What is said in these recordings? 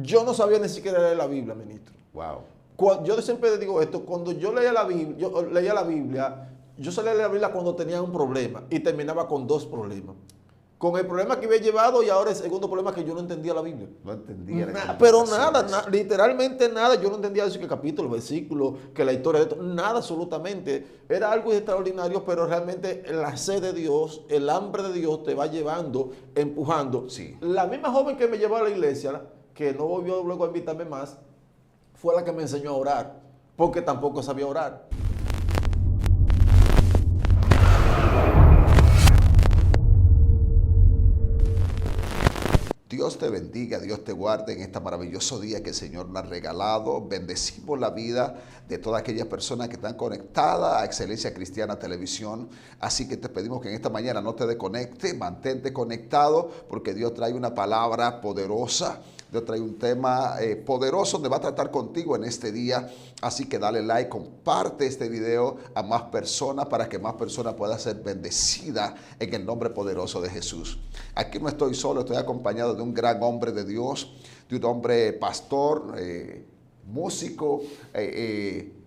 yo no sabía ni siquiera leer la Biblia, ministro. Wow. Yo siempre digo esto, cuando yo leía la Biblia, yo solía leer la Biblia cuando tenía un problema y terminaba con dos problemas. Con el problema que había llevado y ahora el segundo problema que yo no entendía la Biblia. No entendía. Pero nada, literalmente nada. Yo no entendía eso, que capítulo, versículo, que la historia de esto, nada absolutamente. Era algo extraordinario, pero realmente la sed de Dios, el hambre de Dios te va llevando, empujando. Sí. La misma joven que me llevó a la iglesia, que no volvió luego a invitarme más, fue la que me enseñó a orar, porque tampoco sabía orar. Dios te bendiga, Dios te guarde en este maravilloso día que el Señor nos ha regalado. Bendecimos la vida de todas aquellas personas que están conectadas a Excelencia Cristiana Televisión. Así que te pedimos que en esta mañana no te desconectes, mantente conectado porque Dios trae una palabra poderosa. Dios trae un tema poderoso donde va a tratar contigo en este día. Así que dale like, comparte este video a más personas para que más personas puedan ser bendecidas en el nombre poderoso de Jesús. Aquí no estoy solo, estoy acompañado de un gran hombre de Dios, de un hombre pastor, músico,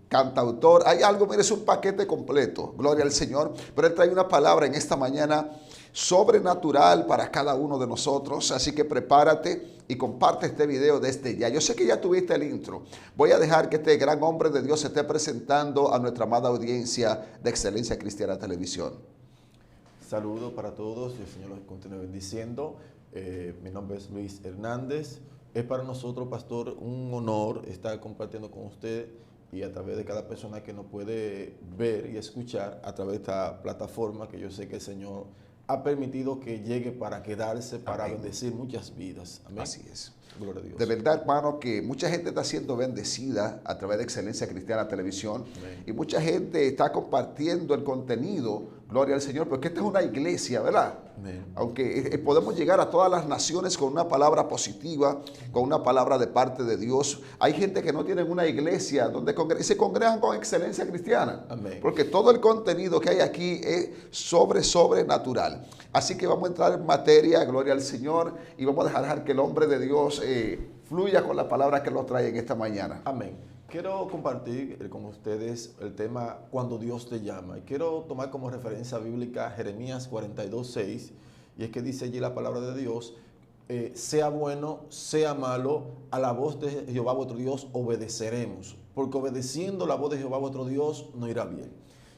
cantautor. Hay algo, mire, es un paquete completo, gloria al Señor. Pero él trae una palabra en esta mañana sobrenatural para cada uno de nosotros, así que prepárate y comparte este video desde ya. Yo sé que ya tuviste el intro. Voy a dejar que este gran hombre de Dios se esté presentando a nuestra amada audiencia de Excelencia Cristiana Televisión. Saludos para todos y el Señor los continúe bendiciendo. Mi nombre es Luis Hernández. Es para nosotros, pastor, un honor estar compartiendo con usted y a través de cada persona que nos puede ver y escuchar a través de esta plataforma que yo sé que el Señor ha permitido que llegue para quedarse, para Amén. Bendecir muchas vidas. Amén. Así es. Gloria a Dios. De verdad, hermano, que mucha gente está siendo bendecida a través de Excelencia Cristiana Televisión. Amén. Y mucha gente está compartiendo el contenido, gloria al Señor, porque esta es una iglesia, ¿verdad? Amén. Aunque podemos llegar a todas las naciones con una palabra positiva, con una palabra de parte de Dios. Hay gente que no tiene una iglesia donde se congregan con Excelencia Cristiana. Amén. Porque todo el contenido que hay aquí es sobrenatural. Así que vamos a entrar en materia, gloria al Señor, y vamos a dejar que el hombre de Dios fluya con la palabra que nos trae en esta mañana. Amén. Quiero compartir con ustedes el tema cuando Dios te llama. Y quiero tomar como referencia bíblica Jeremías 42:6. Y es que dice allí la palabra de Dios, sea bueno, sea malo, a la voz de Jehová vuestro Dios obedeceremos. Porque obedeciendo la voz de Jehová vuestro Dios nos irá bien.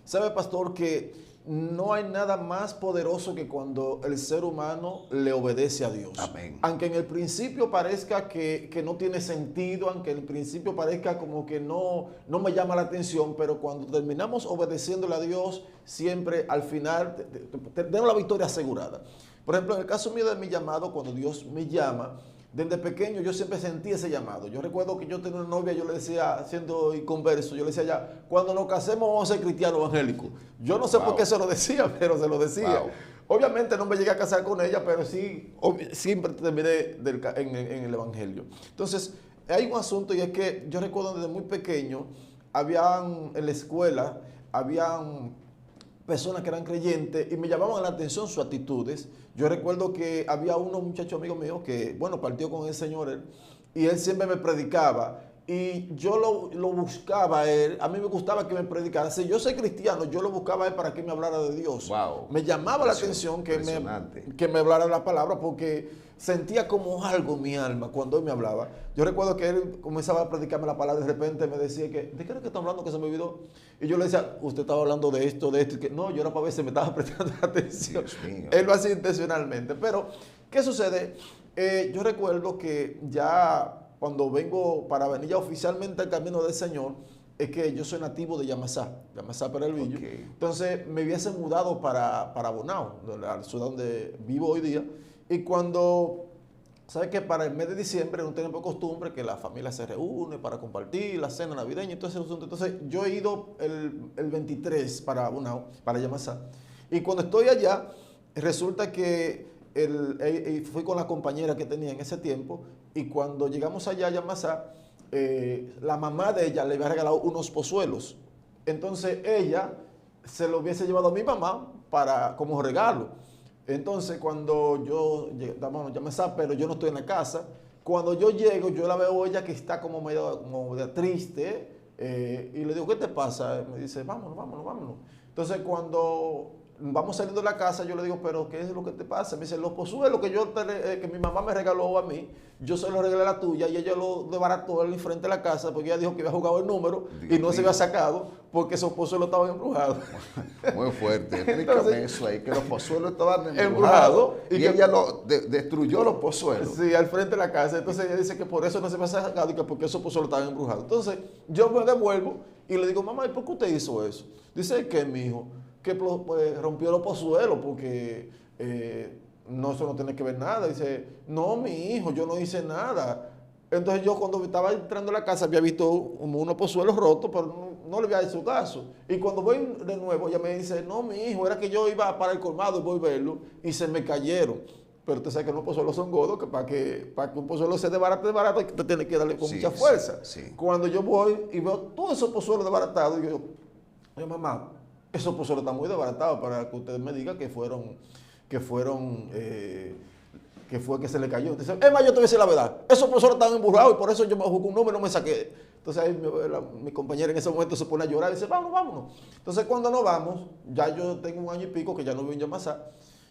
¿Sabe, pastor, que no hay nada más poderoso que cuando el ser humano le obedece a Dios? Amén. Aunque en el principio parezca que no tiene sentido, aunque en el principio parezca como que no me llama la atención, pero cuando terminamos obedeciéndole a Dios, siempre al final tenemos la victoria asegurada. Por ejemplo, en el caso mío de mi llamado, cuando Dios me llama, desde pequeño yo siempre sentí ese llamado. Yo recuerdo que yo tenía una novia, yo le decía, siendo inconverso, yo le decía ya, cuando nos casemos vamos a ser cristianos evangélicos. Yo no sé por qué se lo decía, pero se lo decía. Obviamente no me llegué a casar con ella, pero sí, siempre terminé en el evangelio. Entonces, hay un asunto y es que yo recuerdo desde muy pequeño, en la escuela, habían personas que eran creyentes y me llamaban la atención sus actitudes. Yo recuerdo que había un muchacho amigo mío que, bueno, partió con el Señor y él siempre me predicaba y yo lo buscaba a él. A mí me gustaba que me predicara. Si yo soy cristiano, yo lo buscaba a él para que me hablara de Dios. Wow. Me llamaba la atención que me hablara la palabra porque sentía como algo en mi alma cuando él me hablaba. Yo recuerdo que él comenzaba a predicarme la palabra y de repente me decía ¿de qué era que está hablando que se me olvidó? Y yo le decía, usted estaba hablando de esto, y que no, yo era para ver si me estaba prestando atención. Él lo hacía intencionalmente. Pero, ¿qué sucede? Yo recuerdo que ya cuando vengo para venir ya oficialmente al camino del Señor, es que yo soy nativo de Yamasá Peralvillo. Okay. Entonces me hubiese mudado para Bonao, la ciudad donde vivo hoy día. Y cuando, ¿sabes qué? Para el mes de diciembre no tenemos costumbre que la familia se reúne para compartir la cena navideña. Entonces yo he ido el 23 para Bonao, para Yamasá. Y cuando estoy allá, resulta que fui con la compañera que tenía en ese tiempo. Y cuando llegamos allá a Yamasá, la mamá de ella le había regalado unos pozuelos. Entonces ella se lo hubiese llevado a mi mamá como regalo. Entonces cuando yo llamamos Yamasá, pero yo no estoy en la casa, Cuando yo llego, yo la veo ella que está como medio triste, y le digo, ¿qué te pasa? Me dice, vámonos, vámonos, vámonos. Entonces, cuando vamos saliendo de la casa, yo le digo, ¿pero qué es lo que te pasa? Me dice, los pozuelos que mi mamá me regaló a mí, yo se los regalé a la tuya, y ella lo desbarató en frente de la casa, porque ella dijo que había jugado el número, y no se había sacado, porque esos pozuelos estaban embrujados. Muy fuerte. Explícame eso ahí, que los pozuelos estaban Embrujado, y que ella destruyó los pozuelos. Sí, al frente de la casa. Entonces ella dice que por eso no se me ha sacado y que porque esos pozuelos estaban embrujados. Entonces yo me devuelvo y le digo, mamá, ¿y por qué usted hizo eso? Dice que mi hijo, que pues, rompió los pozuelos porque no, eso no tiene que ver nada. Dice, no, mi hijo, yo no hice nada. Entonces yo cuando estaba entrando a la casa había visto unos pozuelos rotos, pero no le había hecho caso. Y cuando voy de nuevo, ella me dice, no, mi hijo, era que yo iba para el colmado y voy a verlo y se me cayeron. Pero usted sabe que los pozuelos son gordos, que para que un pozuelo se desbarate, te tiene que darle con mucha fuerza. Sí. Cuando yo voy y veo todos esos pozuelos desbaratados, digo yo, mamá, esos pozuelos están muy desbaratados para que usted me diga que fue que se le cayó. Entonces, es más, yo te voy a decir la verdad. Esos pozuelos estaban emburrados y por eso yo me jugué un número y no me saqué. Entonces ahí mi compañera en ese momento se pone a llorar y dice, vámonos, vámonos. Entonces cuando nos vamos, ya yo tengo 1 año y pico que ya no vivo en Yamasá.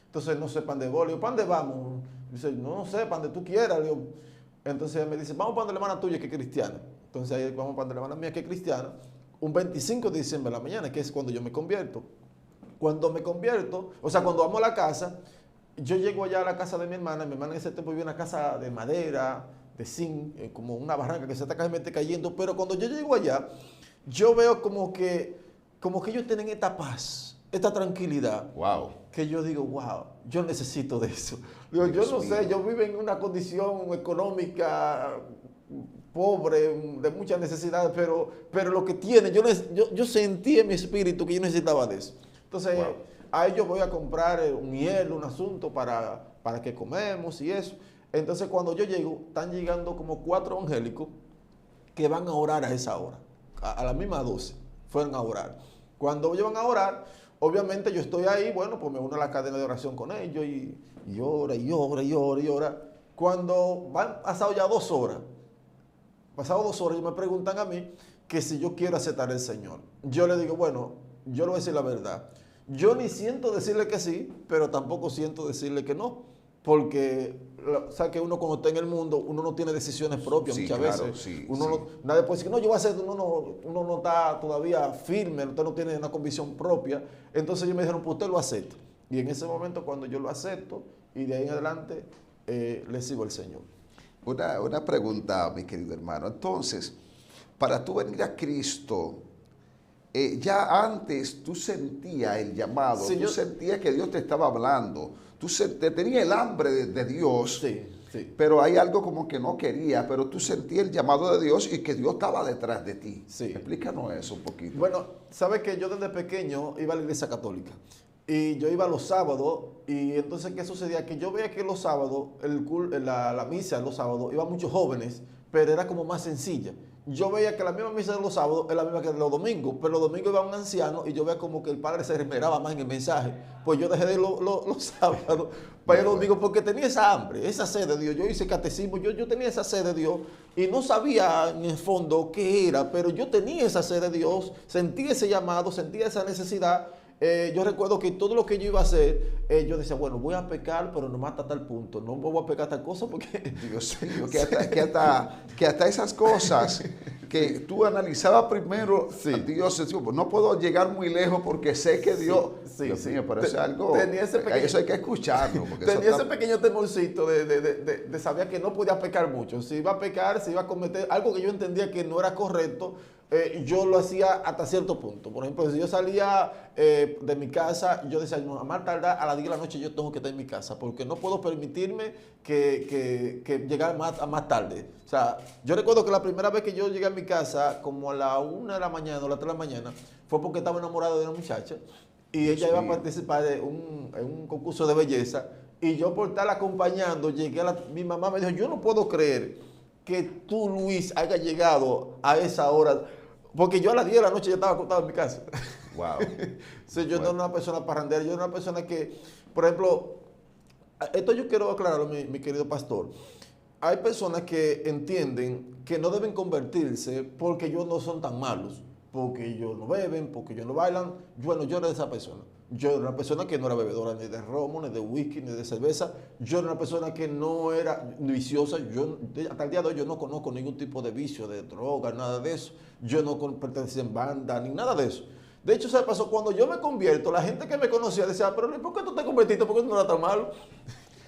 Entonces no sé para dónde voy. Le digo, ¿para dónde vamos? Dice, no sé, para donde tú quieras. Le digo, entonces ella me dice, vamos para donde la hermana tuya que es cristiana. Entonces ahí vamos para donde la hermana mía que es cristiana. Un 25 de diciembre de la mañana, que es cuando yo me convierto. Cuando me convierto, o sea, cuando vamos a la casa, yo llego allá a la casa de mi hermana en ese tiempo vivía en una casa de madera, de zinc, como una barranca que se está cayendo, pero cuando yo llego allá, yo veo como que ellos tienen esta paz, esta tranquilidad. Wow. Que yo digo, wow, yo necesito de eso. Digo, yo no sé, yo vivo en una condición económica pobre, de muchas necesidades, pero lo que tiene, yo sentí en mi espíritu que yo necesitaba de eso. Entonces, ahí yo voy a comprar un hielo, un asunto para que comemos y eso. Entonces, cuando yo llego, están llegando como 4 angélicos que van a orar a esa hora. A la misma 12, fueron a orar. Cuando ellos van a orar, obviamente yo estoy ahí, bueno, pues me uno a la cadena de oración con ellos y ora, y ora, y ora, y ora. Cuando han pasado ya 2 horas, ellos me preguntan a mí que si yo quiero aceptar al Señor. Yo le digo, bueno, yo le voy a decir la verdad. Yo ni siento decirle que sí, pero tampoco siento decirle que no. Porque, o sea, que uno cuando está en el mundo, uno no tiene decisiones propias muchas veces. Sí, Nadie puede decir que no, yo voy a hacer, uno no está todavía firme, usted no tiene una convicción propia. Entonces ellos me dijeron, pues usted lo acepta. Y en ese momento cuando yo lo acepto, y de ahí en adelante, le sigo al Señor. Una pregunta, mi querido hermano. Entonces, para tú venir a Cristo, ya antes tú sentías el llamado, sí, tú sentías que Dios te estaba hablando, te tenía el hambre de Dios, sí. Pero hay algo como que no quería, pero tú sentías el llamado de Dios y que Dios estaba detrás de ti. Sí. Explícanos eso un poquito. Bueno, sabes que yo desde pequeño iba a la iglesia católica y yo iba los sábados y entonces ¿qué sucedía? Que yo veía que los sábados, la misa los sábados, iban muchos jóvenes, pero era como más sencilla. Yo veía que la misma misa de los sábados es la misma que de los domingos, pero los domingos iba un anciano y yo veía como que el padre se esmeraba más en el mensaje. Pues yo dejé de ir los sábados para ir los domingos porque tenía esa hambre, esa sed de Dios. Yo hice catecismo, yo tenía esa sed de Dios y no sabía en el fondo qué era, pero yo tenía esa sed de Dios, sentía ese llamado, sentía esa necesidad. Yo recuerdo que todo lo que yo iba a hacer, yo decía, bueno, voy a pecar, pero no hasta tal punto. No voy a pecar tal cosa porque... Dios mío, que hasta esas cosas que tú analizabas primero, Dios, no puedo llegar muy lejos porque sé que Dios... Dios mío, pero eso es algo... Eso hay que escucharlo. Tenía ese pequeño temorcito de saber que no podía pecar mucho. Si iba a pecar, si iba a cometer algo que yo entendía que no era correcto, yo lo hacía hasta cierto punto. Por ejemplo, si yo salía de mi casa, yo decía, no, a más tardar a las 10 de la noche yo tengo que estar en mi casa, porque no puedo permitirme que llegar a más tarde. O sea, yo recuerdo que la primera vez que yo llegué a mi casa, como a la 1 de la mañana o a las 3 de la mañana, fue porque estaba enamorado de una muchacha y ella iba a participar en un concurso de belleza y yo por estar acompañando, mi mamá me dijo, yo no puedo creer que tú, Luis, hayas llegado a esa hora. Porque yo a las 10 de la noche ya estaba acostado en mi casa. Wow. Sí, yo no era una persona parrandera, yo era una persona que, por ejemplo, esto yo quiero aclararlo, mi querido pastor. hay personas que entienden que no deben convertirse porque ellos no son tan malos, porque ellos no beben, porque ellos no bailan. Bueno, yo era de esa persona. Yo era una persona que no era bebedora ni de romo, ni de whisky, ni de cerveza. Yo era una persona que no era viciosa. Yo, hasta el día de hoy yo no conozco ningún tipo de vicio, de droga, nada de eso. Yo no pertenecía en banda, ni nada de eso. De hecho, ¿sabes? Pasó cuando yo me convierto, la gente que me conocía decía, pero ¿por qué tú te convertiste? ¿Por qué tú no eras tan malo?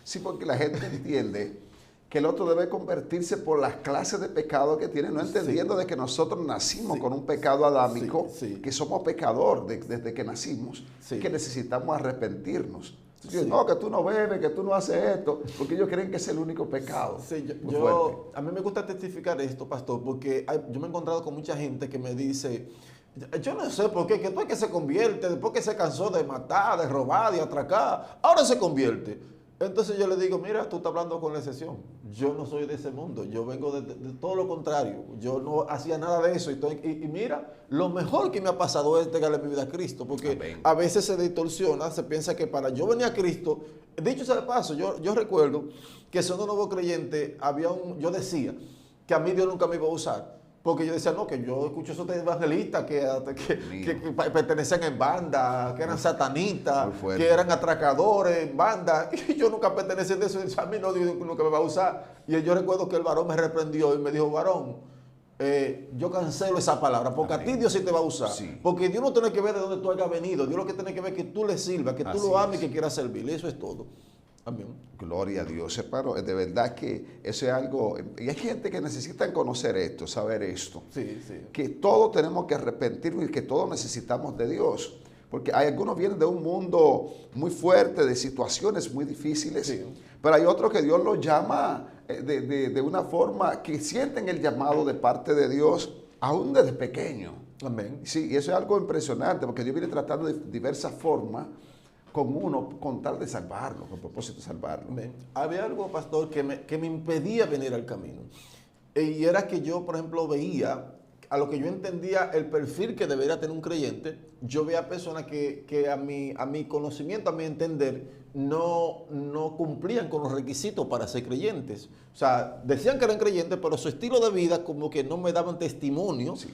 Sí, porque la gente entiende que el otro debe convertirse por las clases de pecado que tiene, no entendiendo de que nosotros nacimos con un pecado adámico, que somos pecadores desde que nacimos, que necesitamos arrepentirnos. No, que tú no bebes, que tú no haces esto, porque ellos creen que es el único pecado. Sí, a mí me gusta testificar esto, pastor, porque yo me he encontrado con mucha gente que me dice, yo no sé por qué, que después que se convierte, después que se cansó de matar, de robar, de atracar, ahora se convierte. Entonces yo le digo, mira, tú estás hablando con la excepción. Yo no soy de ese mundo, yo vengo de todo lo contrario. Yo no hacía nada de eso. Y mira, lo mejor que me ha pasado es entregarle mi vida a Cristo, porque amén, a veces se distorsiona, se piensa que para yo venir a Cristo, dicho sea de paso, yo recuerdo que siendo nuevo creyente, yo decía que a mí Dios nunca me iba a usar. Porque yo decía, no, que yo escucho esos evangelistas que pertenecen en banda, que eran satanistas, que eran atracadores en banda, y yo nunca pertenecía a eso, y a mí no, Dios nunca me va a usar. Y yo recuerdo que el varón me reprendió y me dijo, varón, yo cancelo esa palabra, porque amén, a ti Dios sí te va a usar. Sí. Porque Dios no tiene que ver de dónde tú hayas venido, Dios lo que tiene que ver es que tú le sirvas, que tú lo ames y que quieras servirle, eso es todo. Amén. Gloria a Dios, hermano. De verdad que eso es algo, y hay gente que necesita conocer esto, saber esto. Sí, sí. Que todos tenemos que arrepentirnos y que todos necesitamos de Dios. Porque hay algunos vienen de un mundo muy fuerte, de situaciones muy difíciles, sí, pero hay otros que Dios los llama de una forma que sienten el llamado de parte de Dios, aún desde pequeño. Amén. Sí, y eso es algo impresionante, porque Dios viene tratando de diversas formas con uno, con tal de salvarlo, con propósito de salvarlo. Había algo, pastor, que me impedía venir al camino. Y era que yo, por ejemplo, veía, a lo que yo entendía el perfil que debería tener un creyente, yo veía personas que a mi conocimiento, a mi entender, no cumplían con los requisitos para ser creyentes. O sea, decían que eran creyentes, pero su estilo de vida como que no me daban testimonio. Sí.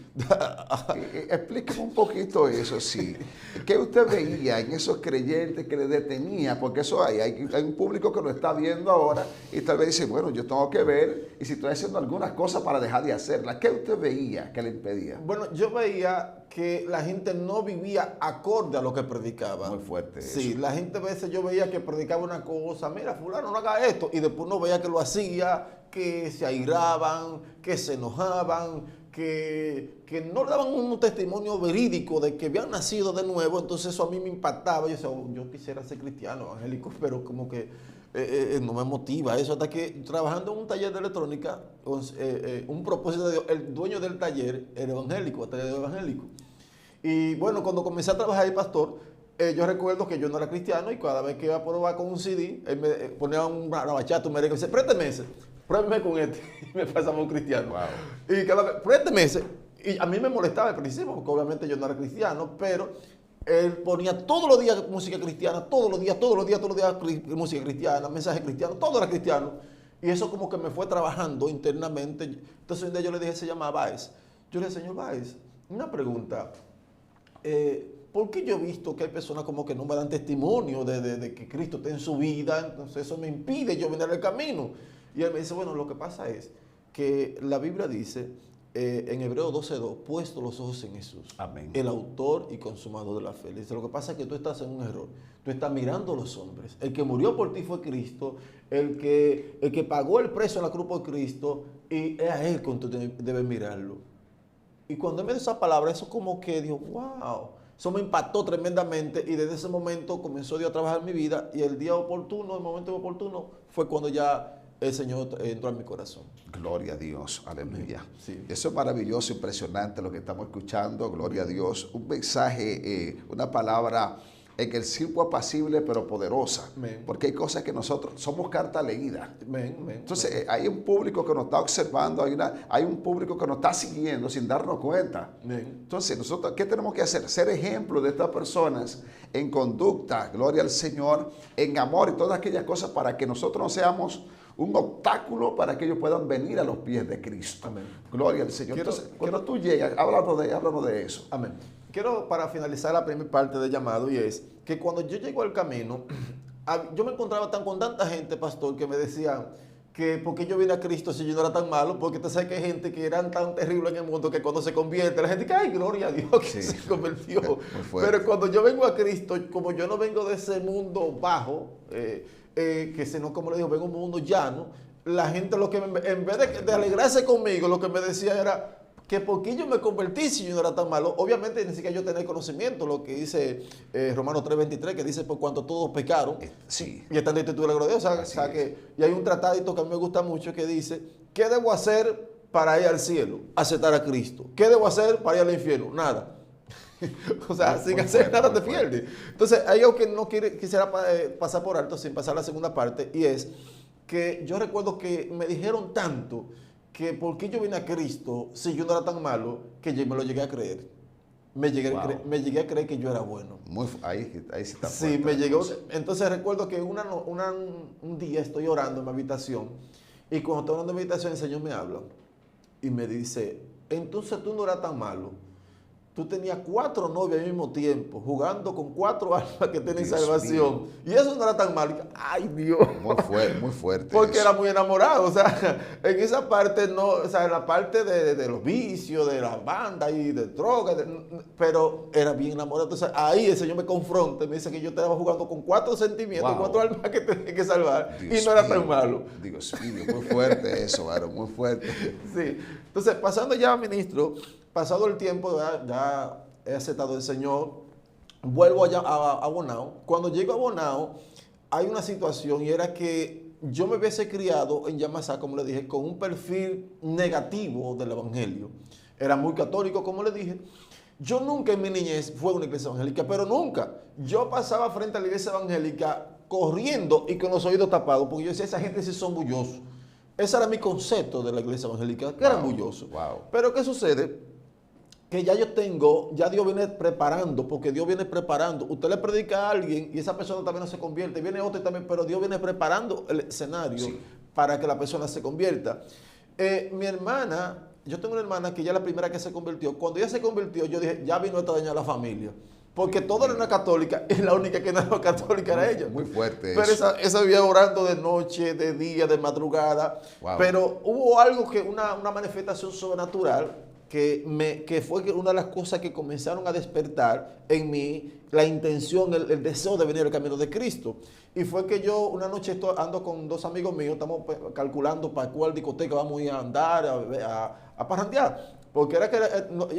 Explíqueme un poquito eso, sí. ¿Qué usted veía en esos creyentes que le detenía? Porque eso hay un público que lo está viendo ahora y tal vez dice, bueno, yo tengo que ver y si estoy haciendo algunas cosas para dejar de hacerlas. ¿Qué usted veía que le impedía? Bueno, yo veía que la gente no vivía acorde a lo que predicaba. Muy fuerte eso. Sí, la gente a veces yo veía que predicaba una cosa, mira, fulano no haga esto, y después no veía que lo hacía, que se airaban, que se enojaban, que no le daban un testimonio verídico de que habían nacido de nuevo. Entonces eso a mí me impactaba. Yo decía, yo quisiera ser cristiano, evangélico, pero como que no me motiva eso. Hasta que trabajando en un taller de electrónica, un propósito de Dios, el dueño del taller era evangélico, taller evangélico. Y bueno, cuando comencé a trabajar ahí, pastor, yo recuerdo que yo no era cristiano y cada vez que iba a probar con un CD, él me ponía una bachata, un merengue, y me decía, présteme ese, pruébeme con este. Y me pasaba un cristiano. Wow. Y cada vez, présteme ese. Y a mí me molestaba al principio, porque obviamente yo no era cristiano, pero él ponía todos los días música cristiana, todos los días música cristiana, mensaje cristiano, todo era cristiano. Y eso como que me fue trabajando internamente. Entonces un día yo le dije, se llama Báez. Yo le dije, señor Báez, una pregunta. ¿Por qué yo he visto que hay personas como que no me dan testimonio de que Cristo está en su vida? Entonces eso me impide yo venir al camino. Y él me dice, bueno, lo que pasa es que la Biblia dice en Hebreos 12:2, puesto los ojos en Jesús, amén, el autor y consumador de la fe. Dice, lo que pasa es que tú estás en un error. Tú estás mirando a los hombres. El que murió por ti fue Cristo, el que pagó el precio en la cruz por Cristo, y es a él que tú debes mirarlo. Y cuando él me dio esa palabra, eso como que dijo, wow, eso me impactó tremendamente y desde ese momento comenzó Dios a trabajar en mi vida y el día oportuno, el momento oportuno, fue cuando ya el Señor entró en mi corazón. Gloria a Dios, aleluya. Sí. Eso es maravilloso, impresionante lo que estamos escuchando, gloria a Dios. Un mensaje, una palabra en el circo apacible pero poderosa. Amén. Porque hay cosas que nosotros somos carta leída. Amén, amén, entonces amén. Hay un público que nos está observando, hay un público que nos está siguiendo sin darnos cuenta. Amén. Entonces nosotros, ¿qué tenemos que hacer? Ser ejemplo de estas personas en conducta, gloria al Señor, en amor y todas aquellas cosas para que nosotros no seamos un obstáculo para que ellos puedan venir a los pies de Cristo. Amén. Gloria al Señor. Entonces, cuando tú llegas, háblanos de eso. Amén. Quiero, para finalizar la primera parte del llamado, y es que cuando yo llego al camino, yo me encontraba con tanta gente, pastor, que me decían que por qué yo vine a Cristo si yo no era tan malo, porque tú sabes que hay gente que eran tan terribles en el mundo que cuando se convierte, la gente que, ay, gloria a Dios que se convirtió. Pero cuando yo vengo a Cristo, como yo no vengo de ese mundo bajo, que sino, como le digo, vengo de un mundo llano, la gente lo que en vez de alegrarse conmigo, lo que me decía era que porque yo me convertí si yo no era tan malo. Obviamente ni siquiera yo tenía conocimiento, lo que dice Romanos 3:23, que dice por cuanto todos pecaron, sí, y están en de la gloria de Dios. O sea que, y hay un tratadito que a mí me gusta mucho que dice, ¿qué debo hacer para ir al cielo? Aceptar a Cristo. ¿Qué debo hacer para ir al infierno? Nada. O sea, sin hacer nada te pierdes. Entonces, hay algo que no quisiera pasar por alto sin pasar a la segunda parte, y es que yo recuerdo que me dijeron tanto que por qué yo vine a Cristo si yo no era tan malo, que yo me lo llegué a creer. Me llegué a creer que yo era bueno. Ahí sí está fuerte. Sí, me llegó. Entonces recuerdo que un día estoy orando en mi habitación, y cuando estoy orando en mi habitación el Señor me habla y me dice, entonces tú no eras tan malo. Tú tenías 4 novias al mismo tiempo, jugando con 4 almas que tienen salvación. Mío. Y eso no era tan malo. ¡Ay, Dios! Muy fuerte. Porque eso. Era muy enamorado. O sea, en esa parte no, o sea, en la parte de los vicios, de la banda y de drogas, pero era bien enamorado. Entonces ahí el Señor me confronta y me dice que yo estaba jugando con 4 sentimientos, 4 almas que tenía que salvar. Dios y no era tan malo. Dios mío, muy fuerte eso, Aaron, muy fuerte. Sí. Entonces, pasando ya, ministro, pasado el tiempo, ya he aceptado al Señor, vuelvo allá a Bonao. Cuando llego a Bonao, hay una situación, y era que yo me hubiese criado en Yamasá, como le dije, con un perfil negativo del evangelio. Era muy católico, como le dije. Yo nunca en mi niñez fui a una iglesia evangélica, pero nunca. Yo pasaba frente a la iglesia evangélica corriendo y con los oídos tapados, porque yo decía, esa gente sí son bullosos. Ese era mi concepto de la iglesia evangélica, que eran bullosos. Pero ¿qué sucede? Que ya Dios viene preparando, porque Dios viene preparando. Usted le predica a alguien y esa persona también no se convierte, viene otro también, pero Dios viene preparando el escenario para que la persona se convierta. Mi hermana, yo tengo una hermana que ya es la primera que se convirtió. Cuando ella se convirtió, yo dije, ya vino esta daña a la familia. Porque toda era una católica y la única que no era católica era ella. Muy fuerte. Pero esa vivía orando de noche, de día, de madrugada. Pero hubo algo una manifestación sobrenatural que fue una de las cosas que comenzaron a despertar en mí la intención, el deseo de venir al camino de Cristo. Y fue que yo una noche ando con 2 amigos míos, estamos calculando para cuál discoteca vamos a ir a andar, a parrandear. Porque era que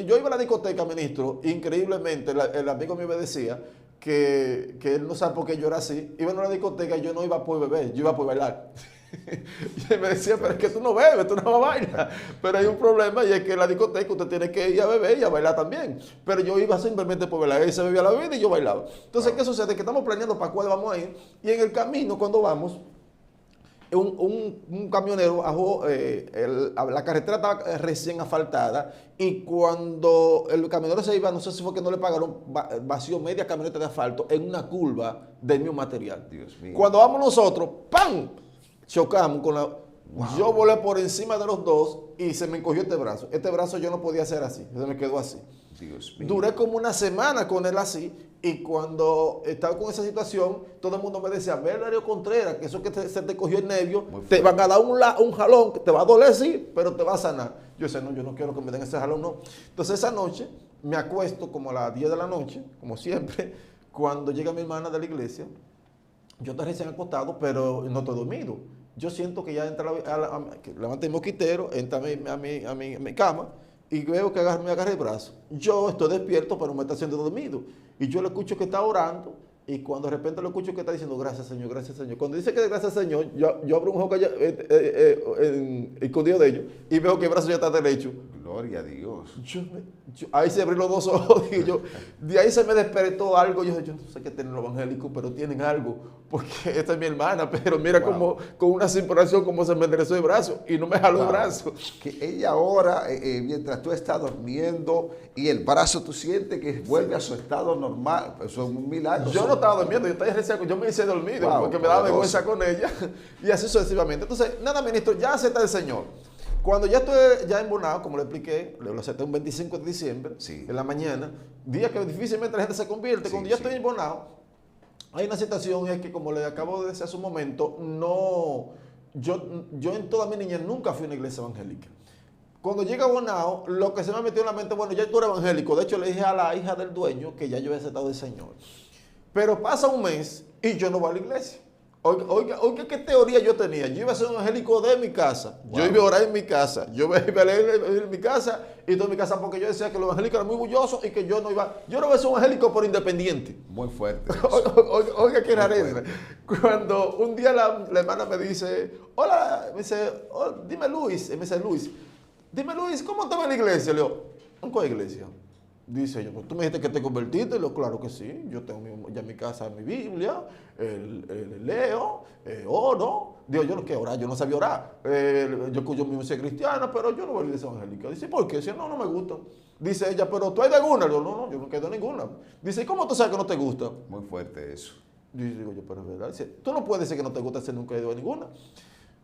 yo iba a la discoteca, ministro, increíblemente, el amigo mío me decía que él no sabe por qué yo era así. Iba a una discoteca y yo no iba por beber, yo iba por bailar. Y él me decía, pero es que tú no bebes, tú no bailas. Pero hay un problema, y es que en la discoteca usted tiene que ir a beber y a bailar también. Pero yo iba simplemente por bailar, él se bebía la bebida y yo bailaba. Entonces, ¿qué sucede? Que estamos planeando para cuál vamos a ir, y en el camino, cuando vamos, un camionero la carretera estaba recién asfaltada, y cuando el camionero se iba, no sé si fue que no le pagaron, vació media camioneta de asfalto en una curva del mismo material. Dios mío. Cuando vamos nosotros, ¡pam!, chocamos con la... Yo volé por encima de los 2 y se me encogió este brazo. Este brazo yo no podía hacer así, se me quedó así. Dios mío. Duré como una semana con él así, y cuando estaba con esa situación, todo el mundo me decía, ve, Darío Contreras, que eso que se te cogió el nervio, te van a dar un jalón, que te va a doler, sí, pero te va a sanar. Yo decía, no, yo no quiero que me den ese jalón, no. Entonces esa noche me acuesto como a las 10 de la noche, como siempre, cuando llega mi hermana de la iglesia. Yo estoy recién acostado, pero no estoy dormido. Yo siento que ya entra levanta el mosquitero, entra a mi cama, y veo que me agarra el brazo. Yo estoy despierto, pero me está haciendo dormido. Y yo le escucho que está orando, y cuando de repente lo escucho que está diciendo, gracias Señor, gracias Señor. Cuando dice que gracias Señor, yo abro un ojo escondido de ellos, y veo que el brazo ya está derecho. Gloria a Dios. Ahí se abrió los dos ojos, digo yo, de ahí se me despertó algo. Yo no sé qué tienen los evangélicos, pero tienen algo, porque esta es mi hermana, pero mira Wow. como con una inspiración como se me enderezó el brazo y no me jaló el Wow. brazo. Que ella ahora, mientras tú estás durmiendo y el brazo tú sientes que vuelve a su estado normal, eso es un milagro. Yo no estaba durmiendo, yo me hice dormido, Wow, porque me daba poderoso. vergüenza con ella, y así sucesivamente. Entonces, nada, ministro, ya acepta el Señor. Cuando ya estoy ya embonado, como le expliqué, lo acepté un 25 de diciembre, Sí. en la mañana, día que difícilmente la gente se convierte. Sí, Cuando ya sí. estoy embonado, hay una situación, es que como le acabo de decir hace un momento, yo en toda mi niñez nunca fui a una iglesia evangélica. Cuando llega Bonao, lo que se me metió en la mente, bueno, ya tú eres evangélico. De hecho, le dije a la hija del dueño que ya yo había aceptado al Señor. Pero pasa un mes y yo no voy a la iglesia. Oiga, ¿qué teoría yo tenía? Yo iba a ser un evangélico de mi casa. Wow. Yo iba a orar en mi casa. Yo iba a leer en mi casa y todo en mi casa porque yo decía que los evangélicos eran muy bullosos y que yo no iba. Yo no iba a ser un evangélico por independiente. Muy fuerte. Oiga, qué Muy rareza. fuerte. Cuando un día la hermana me dice, hola, me dice, oh, dime Luis, y me dice Luis, dime Luis, ¿cómo te va en la iglesia? Le digo, ¿en cuál iglesia? Dice yo, pues tú me dijiste que te convertiste. Le digo, claro que sí, yo tengo ya en mi casa mi Biblia, leo, oro. Digo, yo no quiero orar, yo no sabía orar. Yo mismo soy cristiana, pero yo no voy a la iglesia evangélica. Dice, ¿por qué? Dice, no me gusta. Dice ella, pero ¿tú hay de alguna? Le digo, no, yo no quedo de ninguna. Dice, ¿cómo tú sabes que no te gusta? Muy fuerte eso. Digo yo, pero es verdad. Dice, tú no puedes decir que no te gusta si nunca he ido a ninguna.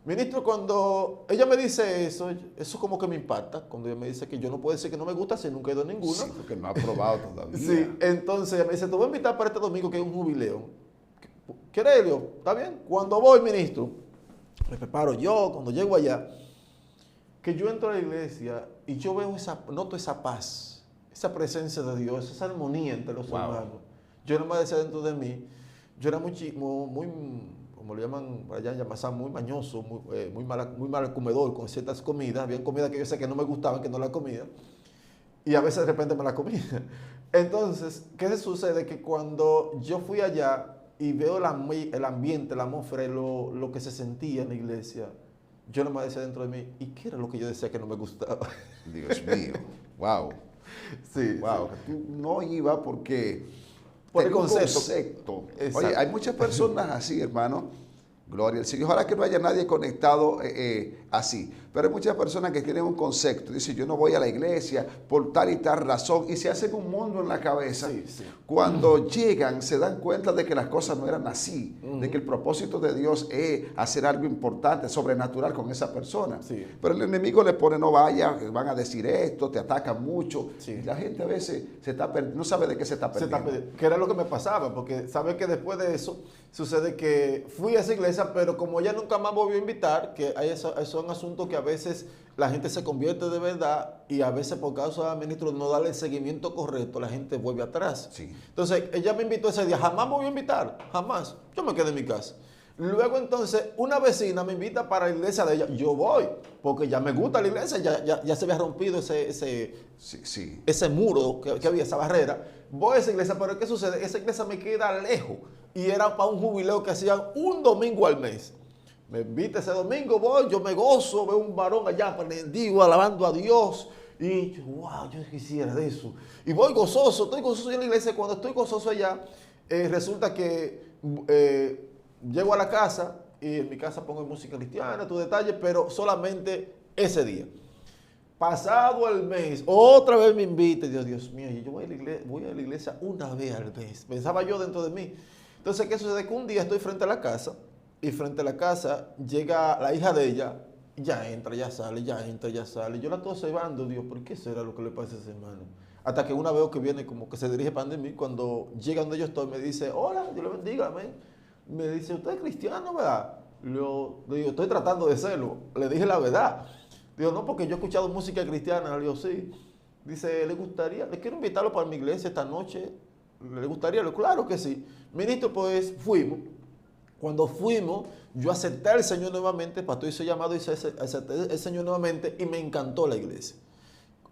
Ministro, cuando ella me dice eso como que me impacta, cuando ella me dice que yo no puedo decir que no me gusta si nunca he ido a ninguna. Sí, porque no ha probado todavía. Sí, entonces ella me dice, te voy a invitar para este domingo que es un jubileo. ¿Quieres, Elio? ¿Está bien? Cuando voy, ministro, me preparo yo, cuando llego allá, que yo entro a la iglesia y yo veo noto esa paz, esa presencia de Dios, esa armonía entre los Wow. hermanos. Yo no me decía dentro de mí, yo era muy como le llaman allá en Yamasá, muy mañoso, muy mal comedor con ciertas comidas. Habían comidas que yo sé que no me gustaban, que no la comía. Y a veces de repente me la comía. Entonces, ¿qué sucede? Que cuando yo fui allá y veo el ambiente, la atmósfera y lo que se sentía en la iglesia, yo no me decía dentro de mí, ¿y qué era lo que yo decía que no me gustaba? Dios mío. Wow. Sí, Wow. sí. Tú no ibas porque Por el tenía un concepto. Exacto. Oye, hay muchas personas así, hermano. Gloria al Señor. Ojalá que no haya nadie conectado así. Pero hay muchas personas que tienen un concepto. Dicen, yo no voy a la iglesia por tal y tal razón. Y se hacen un mundo en la cabeza. Sí, sí. Cuando llegan, se dan cuenta de que las cosas no eran así. De que el propósito de Dios es hacer algo importante, sobrenatural con esa persona. Sí. Pero el enemigo le pone, no vaya, van a decir esto, te atacan mucho. Sí. Y la gente a veces no sabe de qué se está perdiendo. Que era lo que me pasaba, porque sabes que después de eso sucede que fui a esa iglesia, pero como ella nunca más volvió a invitar, que son asuntos que a veces la gente se convierte de verdad y a veces por causa del ministro no darle el seguimiento correcto, la gente vuelve atrás. Sí. Entonces ella me invitó ese día, jamás me voy a invitar, jamás. Yo me quedé en mi casa. Luego entonces una vecina me invita para la iglesia de ella. Yo voy, porque ya me gusta la iglesia, ya se había rompido Sí. ese muro que había, esa barrera. Voy a esa iglesia, pero ¿qué sucede? Esa iglesia me queda lejos y era para un jubileo que hacían un domingo al mes. Me invita ese domingo, voy, yo me gozo, veo un varón allá prendido, alabando a Dios. Y yo, wow, yo quisiera de eso. Y voy gozoso, estoy gozoso en la iglesia. Cuando estoy gozoso allá, resulta que llego a la casa y en mi casa pongo música cristiana, tu detalle, pero solamente ese día. Pasado el mes, otra vez me invita, Dios mío, yo voy a la iglesia una vez al mes. Pensaba yo dentro de mí. Entonces, ¿qué sucede? Que un día estoy frente a la casa y frente a la casa llega la hija de ella, ya entra, ya sale, ya entra, ya sale. Yo la estoy observando, Dios, ¿por qué será lo que le pasa a ese hermano? Hasta que una veo que viene como que se dirige para de mí, cuando llega donde yo estoy, me dice, hola, Dios le bendiga, amén. Me dice, ¿usted es cristiano, verdad? Le digo, estoy tratando de serlo. Le dije la verdad. Digo, no, porque yo he escuchado música cristiana. Le digo, sí. Dice, le quiero invitarlo para mi iglesia esta noche. ¿Le gustaría? Le digo, claro que sí. Ministro, pues fuimos. Cuando fuimos, yo acepté al Señor nuevamente. El pastor hizo llamado y acepté al Señor nuevamente y me encantó la iglesia.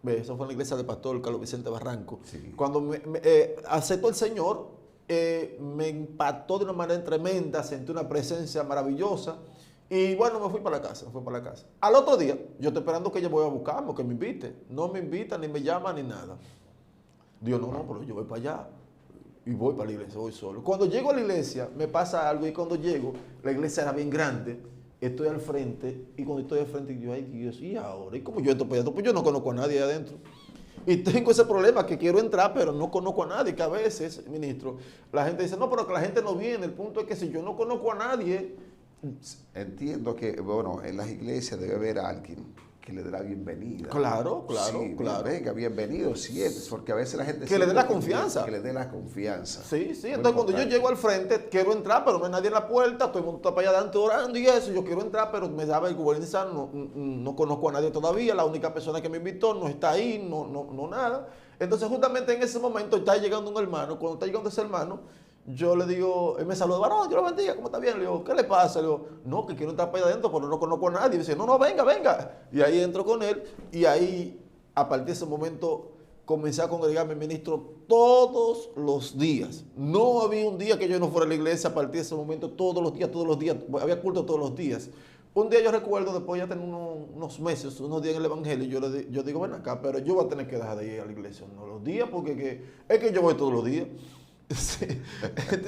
Eso fue en la iglesia del pastor Carlos Vicente Barranco. Sí. Cuando aceptó el Señor, me impactó de una manera tremenda, sentí una presencia maravillosa Y bueno, me fui para la casa, Al otro día, yo estoy esperando que ella vaya a buscarme, que me invite. No me invita, ni me llama, ni nada. Digo, no, pero yo voy para allá. Y voy para la iglesia, voy solo. Cuando llego a la iglesia, me pasa algo, y cuando llego, la iglesia era bien grande, estoy al frente, y cuando estoy al frente, yo, ay Dios, ¿y ahora? ¿Y cómo yo entro para allá? Pues yo no conozco a nadie ahí adentro. Y tengo ese problema, que quiero entrar, pero no conozco a nadie, que a veces, ministro, la gente dice, no, pero que la gente no viene. El punto es que si yo no conozco a nadie... Entiendo que, bueno, en las iglesias debe haber alguien que le dé la bienvenida. Claro. Venga, bienvenido, sí, porque a veces la gente... Que le dé la confianza. Que le dé la confianza. Sí. Entonces cuando yo llego al frente, quiero entrar, pero no hay nadie en la puerta, todo el mundo está para allá adelante orando y eso. Yo quiero entrar, pero me da vergüenza, no conozco a nadie todavía, la única persona que me invitó no está ahí, no nada. Entonces justamente en ese momento está llegando un hermano. Cuando está llegando ese hermano, yo le digo, él me saluda, varón, Dios lo bendiga, ¿cómo está bien? Le digo, ¿qué le pasa? Le digo, no, que quiero entrar para allá adentro, pero no conozco a nadie. Y dice, no, venga. Y ahí entro con él, y ahí, a partir de ese momento, comencé a congregarme, ministro, todos los días. No había un día que yo no fuera a la iglesia a partir de ese momento, todos los días, había culto todos los días. Un día yo recuerdo, después ya tengo unos meses, unos días en el evangelio, yo digo, ven acá, pero yo voy a tener que dejar de ir a la iglesia uno de los días, porque es que yo voy todos los días. Sí.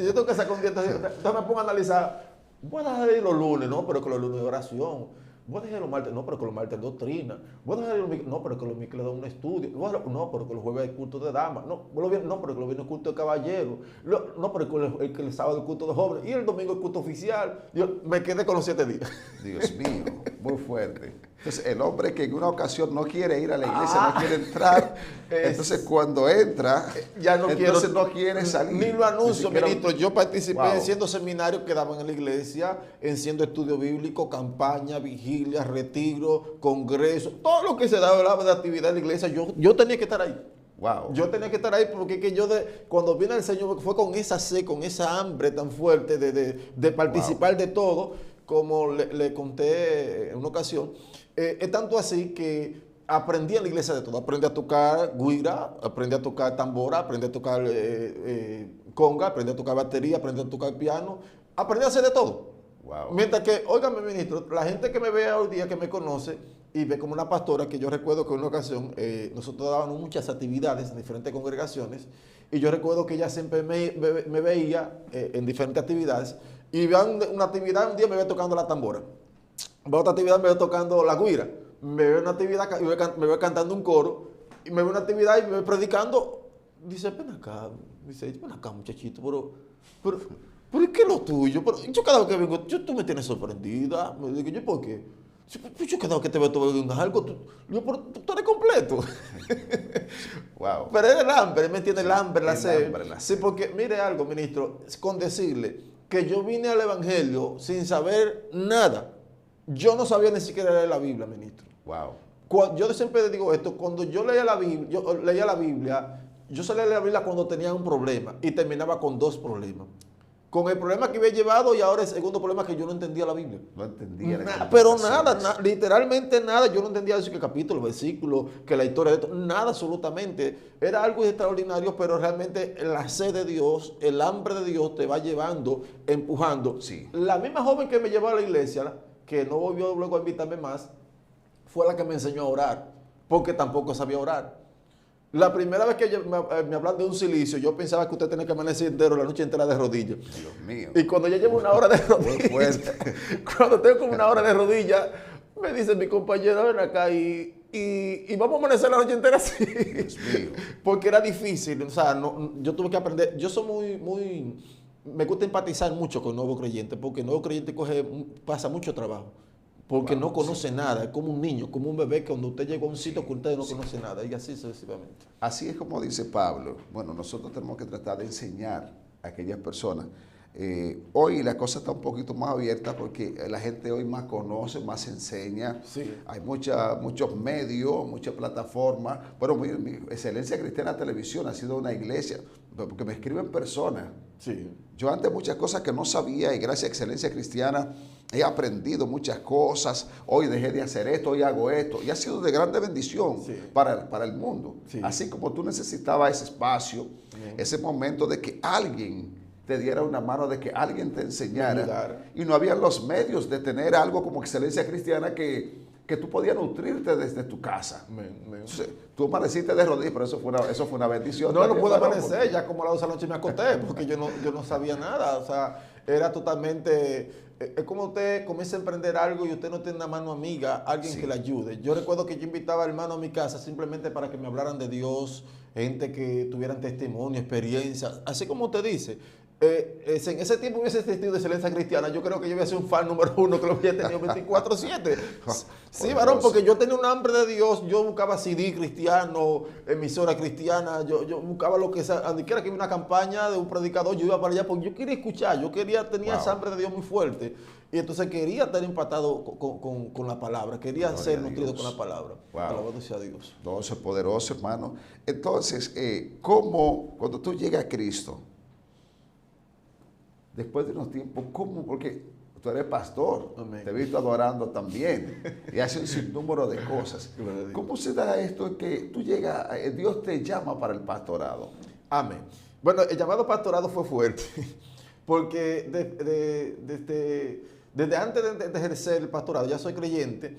Yo tengo que sacar un día, entonces me pongo a analizar, voy a dejar de ir los lunes, no, pero que los lunes de oración. Voy a dejar los martes, no, pero que los martes es doctrina. Voy a dejar los miércoles, no, pero que los miércoles da un estudio. No, pero que los jueves hay culto de damas. No, pero que los viernes es culto de caballeros. No, pero que el sábado es culto de jóvenes. Y el domingo es culto oficial. Yo me quedé con los 7 días. Dios mío, muy fuerte. Entonces, el hombre que en una ocasión no quiere ir a la iglesia, no quiere entrar, entonces cuando entra, ya no quiere salir. Ni lo anuncio, ministro. Yo participé en siendo seminarios que daban en la iglesia, en siendo estudio bíblico, campaña, vigilia, retiro, congreso, todo lo que se daba de actividad en la iglesia, yo tenía que estar ahí. Wow. Yo tenía que estar ahí porque que cuando vine el Señor fue con esa sed, con esa hambre tan fuerte de participar de todo, como le conté en una ocasión. Es tanto así que aprendí en la iglesia de todo. Aprendí a tocar guira, aprendí a tocar tambora, aprendí a tocar conga, aprendí a tocar batería, aprendí a tocar piano. Aprendí a hacer de todo. Wow. Mientras que, óigame, ministro, la gente que me ve hoy día, que me conoce y ve como una pastora, que yo recuerdo que en una ocasión nosotros dábamos muchas actividades en diferentes congregaciones, y yo recuerdo que ella siempre me veía en diferentes actividades, y vean una actividad, un día me ve tocando la tambora, veo otra actividad, me ve tocando la guira, me ve una actividad, me ve cantando un coro, y me ve una actividad y me ve predicando. Dice, ven acá muchachito, pero ¿y qué es lo tuyo? Pero yo cada vez que vengo, tú me tienes sorprendida. Me digo, ¿yo por qué? Yo cada vez que te veo, tú ves algo, tú eres completo. Wow. Pero es el hambre, ¿me entiendes? El hambre, la sed. Sí, porque mire algo, ministro, con decirle que yo vine al evangelio sin saber nada. Yo no sabía ni siquiera leer la Biblia, ministro. Wow. Yo siempre digo esto, cuando yo leía la Biblia, yo salía de la Biblia cuando tenía un problema y terminaba con 2 problemas. Con el problema que había llevado y ahora el segundo problema, que yo no entendía la Biblia. No entendía. Pero nada, literalmente nada. Yo no entendía eso, que capítulo, versículo, que la historia de esto, nada absolutamente. Era algo extraordinario, pero realmente la sed de Dios, el hambre de Dios te va llevando, empujando. Sí. La misma joven que me llevó a la iglesia, que no volvió luego a invitarme más, fue la que me enseñó a orar, porque tampoco sabía orar. La primera vez que me hablan de un silicio, yo pensaba que usted tenía que amanecer entero, la noche entera de rodillas. Dios mío. Y cuando ya llevo una hora de rodillas, cuando tengo como una hora de rodillas, me dice mi compañero, ven acá y vamos a amanecer la noche entera así. Dios mío. Porque era difícil, o sea, yo tuve que aprender. Yo soy me gusta empatizar mucho con nuevo creyente, porque el nuevo creyente pasa mucho trabajo. Porque no conoce nada, es como un niño, como un bebé, que cuando usted llega a un sitio que usted no conoce nada, y así sucesivamente. Así es como dice Pablo. Bueno, nosotros tenemos que tratar de enseñar a aquellas personas. Hoy la cosa está un poquito más abierta porque la gente hoy más conoce, más enseña. Sí. Hay muchos medios, muchas plataformas. Bueno, mi Excelencia Cristiana Televisión ha sido una iglesia, porque me escriben personas. Sí. Yo antes muchas cosas que no sabía, y gracias a Excelencia Cristiana he aprendido muchas cosas. Hoy dejé de hacer esto, hoy hago esto. Y ha sido de grande bendición para el mundo. Sí. Así como tú necesitabas ese espacio, ese momento de que alguien te diera una mano, de que alguien te enseñara. Ayudar. Y no había los medios de tener algo como Excelencia Cristiana que tú podías nutrirte desde tu casa. Entonces, tú amaneciste de rodillas, pero eso fue una bendición. No, no también, pude varón, amanecer, porque- ya como a las 12 de la noche me acosté, porque yo no sabía nada, o sea, era totalmente, es como usted comienza a emprender algo y usted no tiene una mano amiga, alguien Sí. que le ayude. Yo recuerdo que yo invitaba al hermano a mi casa simplemente para que me hablaran de Dios, gente que tuvieran testimonio, experiencia, así como usted dice. Si en ese tiempo hubiese existido de Excelencia Cristiana, yo creo que yo hubiera sido un fan número uno que lo hubiera tenido 24/7. Sí, Por varón, Dios. porque yo tenía un hambre de Dios, yo buscaba CD cristiano, emisora cristiana, yo buscaba lo que sea, donde quiera que hubiera una campaña de un predicador, yo iba para allá porque yo quería escuchar, tenía Wow. esa hambre de Dios muy fuerte. Y entonces quería estar empatado con la palabra, quería Gloria ser a nutrido Dios. con la palabra. Wow. Alabado sea Dios. No, eso es poderoso, hermano. Entonces, ¿cómo, cuando tú llegas a Cristo, después de unos tiempos, cómo? Porque tú eres pastor, Amén. te he visto adorando también y haces un sinnúmero de cosas. Gloria a Dios. ¿Cómo se da esto que tú llegas, Dios te llama para el pastorado? Amén. Bueno, el llamado pastorado fue fuerte, porque desde antes de ejercer el pastorado, ya soy creyente,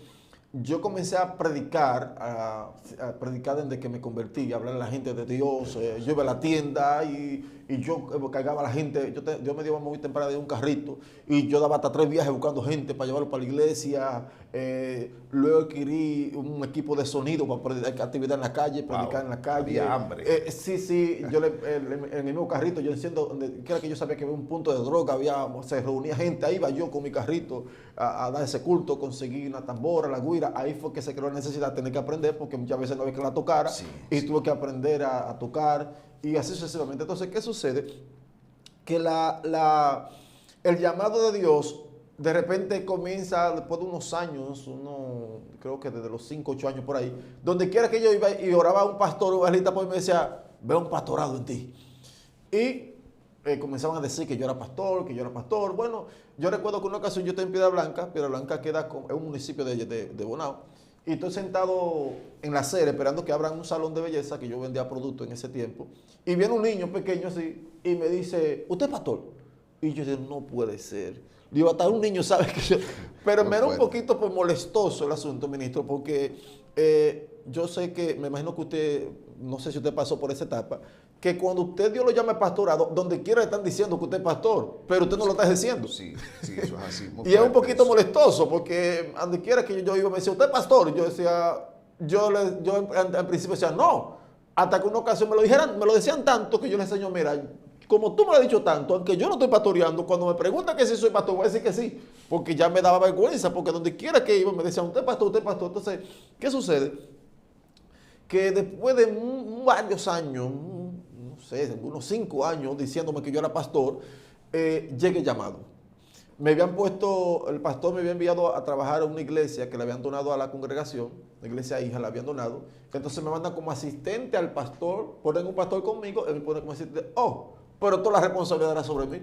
yo comencé a predicar, a predicar desde que me convertí, a hablar a la gente de Dios. Yo iba a la tienda y yo cargaba a la gente. Yo me iba muy temprano de un carrito y yo daba hasta 3 viajes buscando gente para llevarlo para la iglesia. Luego adquirí un equipo de sonido para predicar actividad en la calle, predicar en la calle. Había hambre. Sí, yo en el mismo carrito, yo enciendo, donde quiera que yo sabía que había un punto de droga, se reunía gente, ahí iba yo con mi carrito a dar ese culto, conseguí una tambora, la guira, ahí fue que se creó la necesidad de tener que aprender, porque muchas veces no había que la tocara, Sí, y sí. tuve que aprender a tocar, y así sucesivamente. Entonces, ¿qué sucede? Que el llamado de Dios de repente comienza después de unos años, creo que desde los 5, 8 años por ahí, donde quiera que yo iba y oraba a un pastor o evangelista, pues me decía, veo un pastorado en ti. Y comenzaban a decir que yo era pastor, que yo era pastor. Bueno, yo recuerdo que una ocasión yo estaba en Piedra Blanca queda es un municipio de Bonao, y estoy sentado en la acera esperando que abran un salón de belleza, que yo vendía productos en ese tiempo, y viene un niño pequeño así, y me dice, ¿usted es pastor? Y yo digo, no puede ser. Digo, hasta un niño sabe que yo... Pero No me era un puede. poquito pues, molestoso el asunto, ministro, porque yo sé que, me imagino que usted, no sé si usted pasó por esa etapa, que cuando usted Dios lo llama pastorado, donde quiera le están diciendo que usted es pastor, pero usted no lo está ejerciendo. Sí, sí, eso es así. Muy Y es un fuerte poquito eso. molestoso, porque donde quiera que yo iba me decía, ¿usted es pastor? Y yo decía, yo en principio decía, no. Hasta que una ocasión me lo decían tanto que yo le enseño, mira, como tú me lo has dicho tanto, aunque yo no estoy pastoreando, cuando me preguntan que si soy pastor, voy a decir que sí, porque ya me daba vergüenza, porque donde quiera que iba me decían, usted es pastor, usted es pastor. Entonces, ¿qué sucede? Que después de varios años, no sé, unos 5 años diciéndome que yo era pastor, llegué llamado. El pastor me había enviado a trabajar a una iglesia que le habían donado a la congregación, la iglesia hija la habían donado. Entonces me mandan como asistente al pastor, ponen un pastor conmigo, él me pone como asistente. Pero toda la responsabilidad era sobre mí.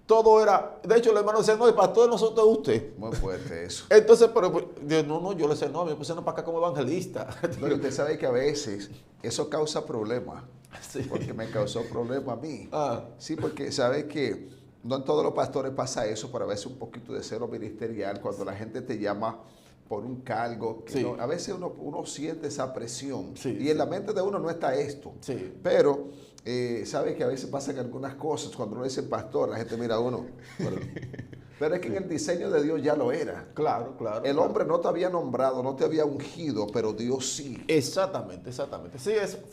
Todo era, de hecho el hermano decía, no, el pastor de nosotros es usted. Muy fuerte eso. Entonces, pero yo le decía, no, me pusieron para acá como evangelista. No, y usted sabe que a veces eso causa problemas, Sí. porque me causó problemas a mí. Ah. Sí, porque sabe que no en todos los pastores pasa eso, pero a veces un poquito de celo ministerial, cuando la gente te llama por un cargo, que Sí. a veces uno siente esa presión, Sí, y en la mente de uno no está esto, Sí. pero sabe que a veces pasan algunas cosas, cuando uno dice pastor, la gente mira a uno, pero es que en el diseño de Dios ya lo era. Claro, claro. El claro. hombre no te había nombrado, no te había ungido, pero Dios sí. Exactamente. Sí,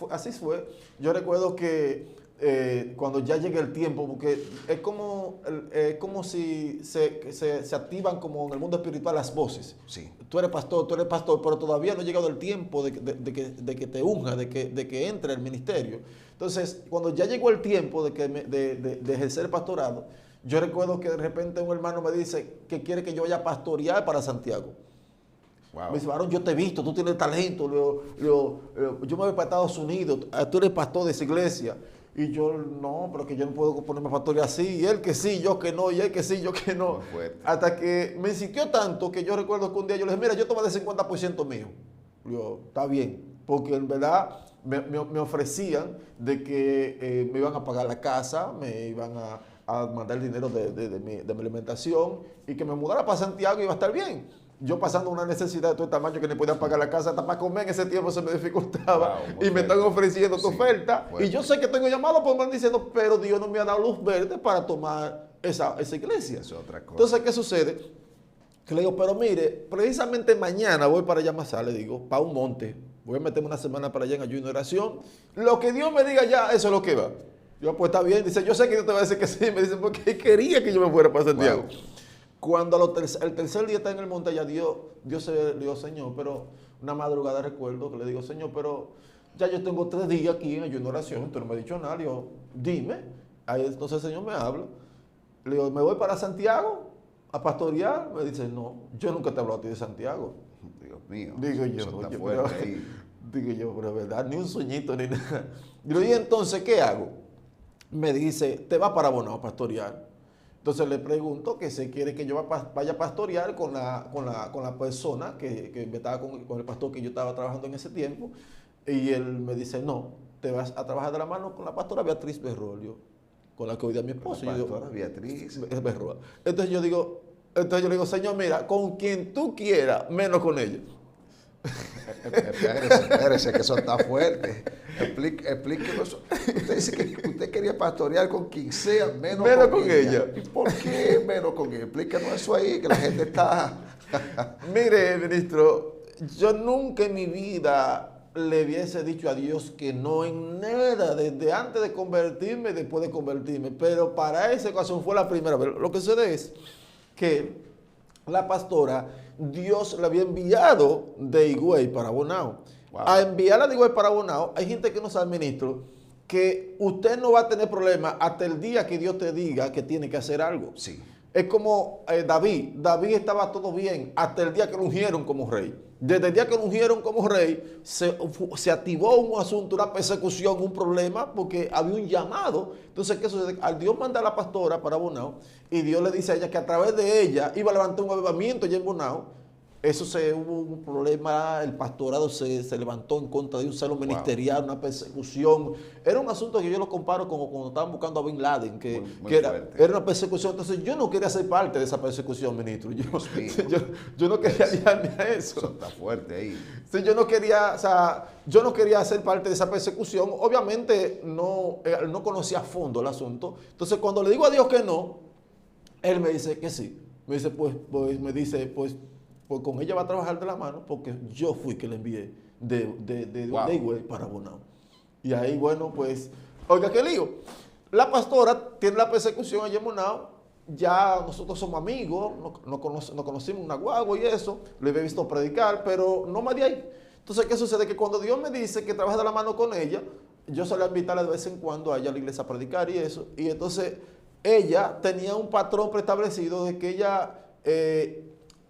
así fue. Yo recuerdo que cuando ya llegue el tiempo, porque es como si se activan como en el mundo espiritual las voces. Sí. Tú eres pastor, pero todavía no ha llegado el tiempo de que te unja, de que entre el ministerio. Entonces, cuando ya llegó el tiempo de ejercer el pastorado, yo recuerdo que de repente un hermano me dice que quiere que yo vaya a pastorear para Santiago. Wow. Me dice, varón, yo te he visto, tú tienes talento. Yo me voy para Estados Unidos, tú eres pastor de esa iglesia. Y yo, no, pero que yo no puedo ponerme a pastorear así. Y él que sí, yo que no, y él que sí, yo que no. Muy fuerte. Hasta que me insistió tanto que yo recuerdo que un día yo le dije, mira, yo tomo de 50% mío. Yo, está bien, porque en verdad me ofrecían de que me iban a pagar la casa, me iban a mandar el dinero de mi alimentación y que me mudara para Santiago y iba a estar bien. Yo pasando una necesidad de todo tamaño que no podía pagar la casa, hasta para comer en ese tiempo se me dificultaba. Wow, y me están ofreciendo tu oferta. fuerte. Y yo sé que tengo llamado por me diciendo, pero Dios no me ha dado luz verde para tomar esa iglesia. Es otra cosa. Entonces, ¿qué sucede? Que le digo, pero mire, precisamente mañana voy para allá más, le digo, para un monte. Voy a meterme una semana para allá en ayuno y oración. Lo que Dios me diga ya, eso es lo que va. Yo, pues está bien. Dice, yo sé que Dios te va a decir que sí. Me dice, porque quería que yo me fuera para Santiago. Wow. Cuando el tercer día está en el monte allá, Dios se le dijo, Señor, pero una madrugada recuerdo que le digo, Señor, pero ya yo tengo 3 días aquí en ayuno y oración, tú no me has dicho nada. Le digo, dime. Ahí entonces el Señor me habla. Le digo, ¿me voy para Santiago a pastorear? Me dice, no, yo nunca te he hablado a ti de Santiago. Dios mío. Digo yo, Eso está oye, fuerte pero, ahí. digo yo, pero verdad, ni un sueñito ni nada. Digo, y entonces, ¿qué hago? Me dice, te vas para Bonao a pastorear. Entonces le pregunto que se quiere que yo vaya a pastorear con la persona que me estaba con el pastor que yo estaba trabajando en ese tiempo. Y él me dice, no, te vas a trabajar de la mano con la pastora Beatriz Berrolio, con la que hoy día mi esposo. La pastora Beatriz. Berroa. Entonces yo le digo, Señor, mira, con quien tú quieras, menos con ella. Espérese, que eso está fuerte. Explíquenos. Usted dice que usted quería pastorear con quien sea, menos con ella. ¿Y por qué menos con ella? Explíquenos eso ahí, que la gente está... Mire, ministro, yo nunca en mi vida le hubiese dicho a Dios que no en nada, desde antes de convertirme, después de convertirme. Pero para esa ocasión fue la primera vez. Lo que sucede es que la pastora, Dios la había enviado de Higüey para Bonao. Wow. A enviarla de Higüey para Bonao, hay gente que no sabe, ministro, que usted no va a tener problemas hasta el día que Dios te diga que tiene que hacer algo. Sí. Es como David. David estaba todo bien hasta el día que lo ungieron como rey. Desde el día que lo ungieron como rey, se activó un asunto, una persecución, un problema, porque había un llamado. Entonces, ¿qué sucede? Al Dios manda a la pastora para Bonao, y Dios le dice a ella que a través de ella iba a levantar un avivamiento allá en Bonao. Hubo un problema, el pastorado se levantó en contra de un celo ministerial, una persecución. Era un asunto que yo lo comparo como cuando estaban buscando a Bin Laden, que era una persecución. Entonces yo no quería ser parte de esa persecución, ministro. Yo no quería aliarme a eso. Eso está fuerte ahí. Sí, yo no quería ser parte de esa persecución. Obviamente no conocía a fondo el asunto. Entonces cuando le digo a Dios que no, Él me dice que sí. Me dice, pues con ella va a trabajar de la mano porque yo fui que le envié de Higüey para Bonao. Y ahí, bueno, pues, oiga, qué lío. La pastora tiene la persecución allá en Bonao. Ya nosotros somos amigos, nos conocimos una guagua y eso. Le había visto predicar, pero no más de ahí. Entonces, ¿qué sucede? Que cuando Dios me dice que trabaja de la mano con ella, yo solía invitarla de vez en cuando a ella a la iglesia a predicar y eso. Y entonces, ella tenía un patrón preestablecido de que ella...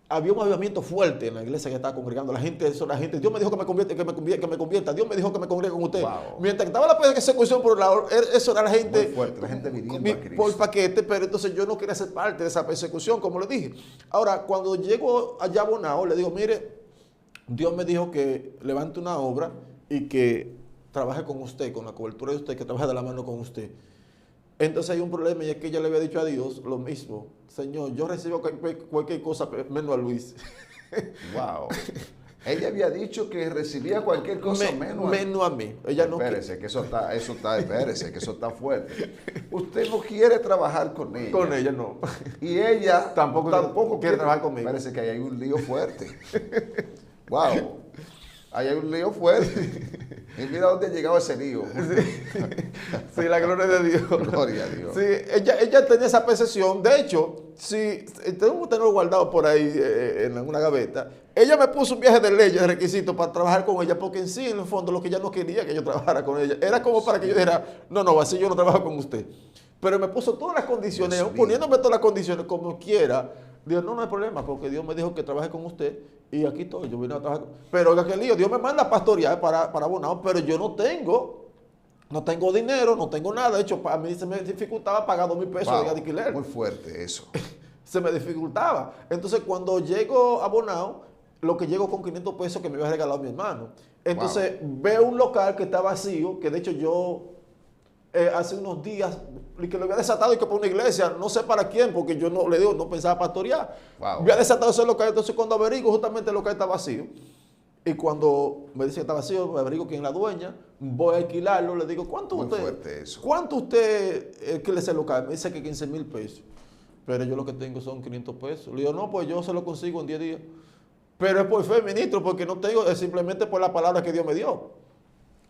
había un avivamiento fuerte en la iglesia que estaba congregando. La gente, Dios me dijo que me convierta, Dios me dijo que me congregue con usted. Wow. Mientras que estaba la persecución por un lado, eso era la gente. Muy fuerte, la gente viniendo a Cristo. Por paquete, pero entonces yo no quería ser parte de esa persecución, como le dije. Ahora, cuando llego allá a Bonao, le digo, mire, Dios me dijo que levante una obra y que trabaje con usted, con la cobertura de usted, que trabaje de la mano con usted. Entonces hay un problema y es que ella le había dicho a Dios lo mismo. Señor, yo recibo cualquier cosa menos a Luis. Wow. Ella había dicho que recibía cualquier cosa menos a mí. Ella no. Espérese, que eso está fuerte. Usted no quiere trabajar con ella. Con ella no. Y ella tampoco quiere trabajar conmigo. Parece que ahí hay un lío fuerte. Wow. Ahí hay un lío fuerte. Y mira dónde ha llegado ese lío. Sí, la gloria de Dios. Gloria a Dios. Sí, ella tenía esa percepción. De hecho, si tengo que tenerlo guardado por ahí en una gaveta, ella me puso un viaje de ley, de requisito para trabajar con ella, porque en sí, en el fondo, lo que ella no quería que yo trabajara con ella. Era como para que yo dijera, no, así yo no trabajo con usted. Pero me puso todas las condiciones, poniéndome todas las condiciones como quiera. Dios, no hay problema, porque Dios me dijo que trabaje con usted y aquí estoy, yo vine a trabajar. Pero oiga, qué lío, Dios me manda a pastorear para Bonao, pero yo no tengo dinero, no tengo nada. De hecho, a mí se me dificultaba pagar 2,000 pesos de alquiler. Muy fuerte eso. Se me dificultaba. Entonces, cuando llego a Bonao, lo que llego con 500 pesos que me había regalado mi hermano. Entonces, veo un local que está vacío, que de hecho yo hace unos días que lo había desatado y que por una iglesia, no sé para quién, porque yo no le digo, no pensaba pastorear. Wow. Había desatado ese local, entonces cuando averiguo, justamente el local está vacío. Y cuando me dice que está vacío, me averiguo quién es la dueña, voy a alquilarlo, le digo, ¿cuánto Muy usted fuerte eso. alquila ese local? Me dice que 15,000 pesos. Pero yo lo que tengo son 500 pesos. Le digo, no, pues yo se lo consigo en 10 días. Pero es por fe, ministro, porque no tengo, es simplemente por la palabra que Dios me dio.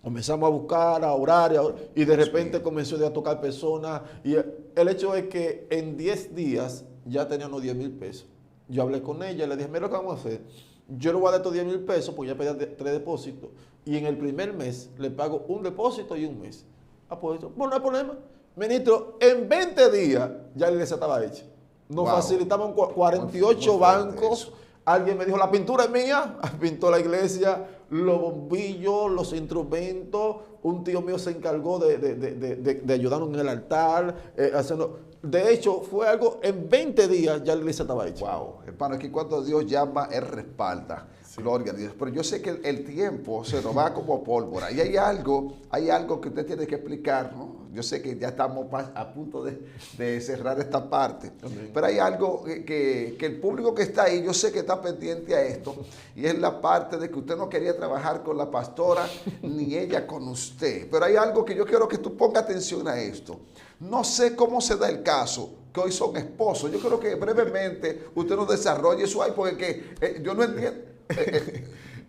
Comenzamos a buscar, a orar, y de repente comenzó a tocar personas. Y el hecho es que en 10 días ya tenía unos 10,000 pesos. Yo hablé con ella, le dije, mira lo que vamos a hacer. Yo le voy a dar estos 10,000 pesos, porque ya pedí 3 depósitos. Y en el primer mes le pago un depósito y un mes. Ah, pues, bueno, no hay problema. Ministro, en 20 días ya la iglesia estaba hecha. Nos facilitaban 48 muy bancos. Eso. Alguien me dijo, la pintura es mía. Pintó la iglesia, los bombillos, los instrumentos. Un tío mío se encargó de ayudarnos en el altar. Haciendo. De hecho, fue algo, en 20 días ya la iglesia estaba hecha. Wow, hermano, es que cuando Dios llama, Él respalda. Sí. Gloria a Dios. Pero yo sé que el tiempo se nos va como pólvora. Y hay algo que usted tiene que explicar, ¿no? Yo sé que ya estamos a punto de cerrar esta parte. Amén. Pero hay algo que el público que está ahí, yo sé que está pendiente a esto. Y es la parte de que usted no quería trabajar con la pastora, ni ella con usted. Pero hay algo que yo quiero que tú pongas atención a esto. No sé cómo se da el caso, que hoy son esposos. Yo creo que brevemente usted nos desarrolle eso ahí, porque yo no entiendo.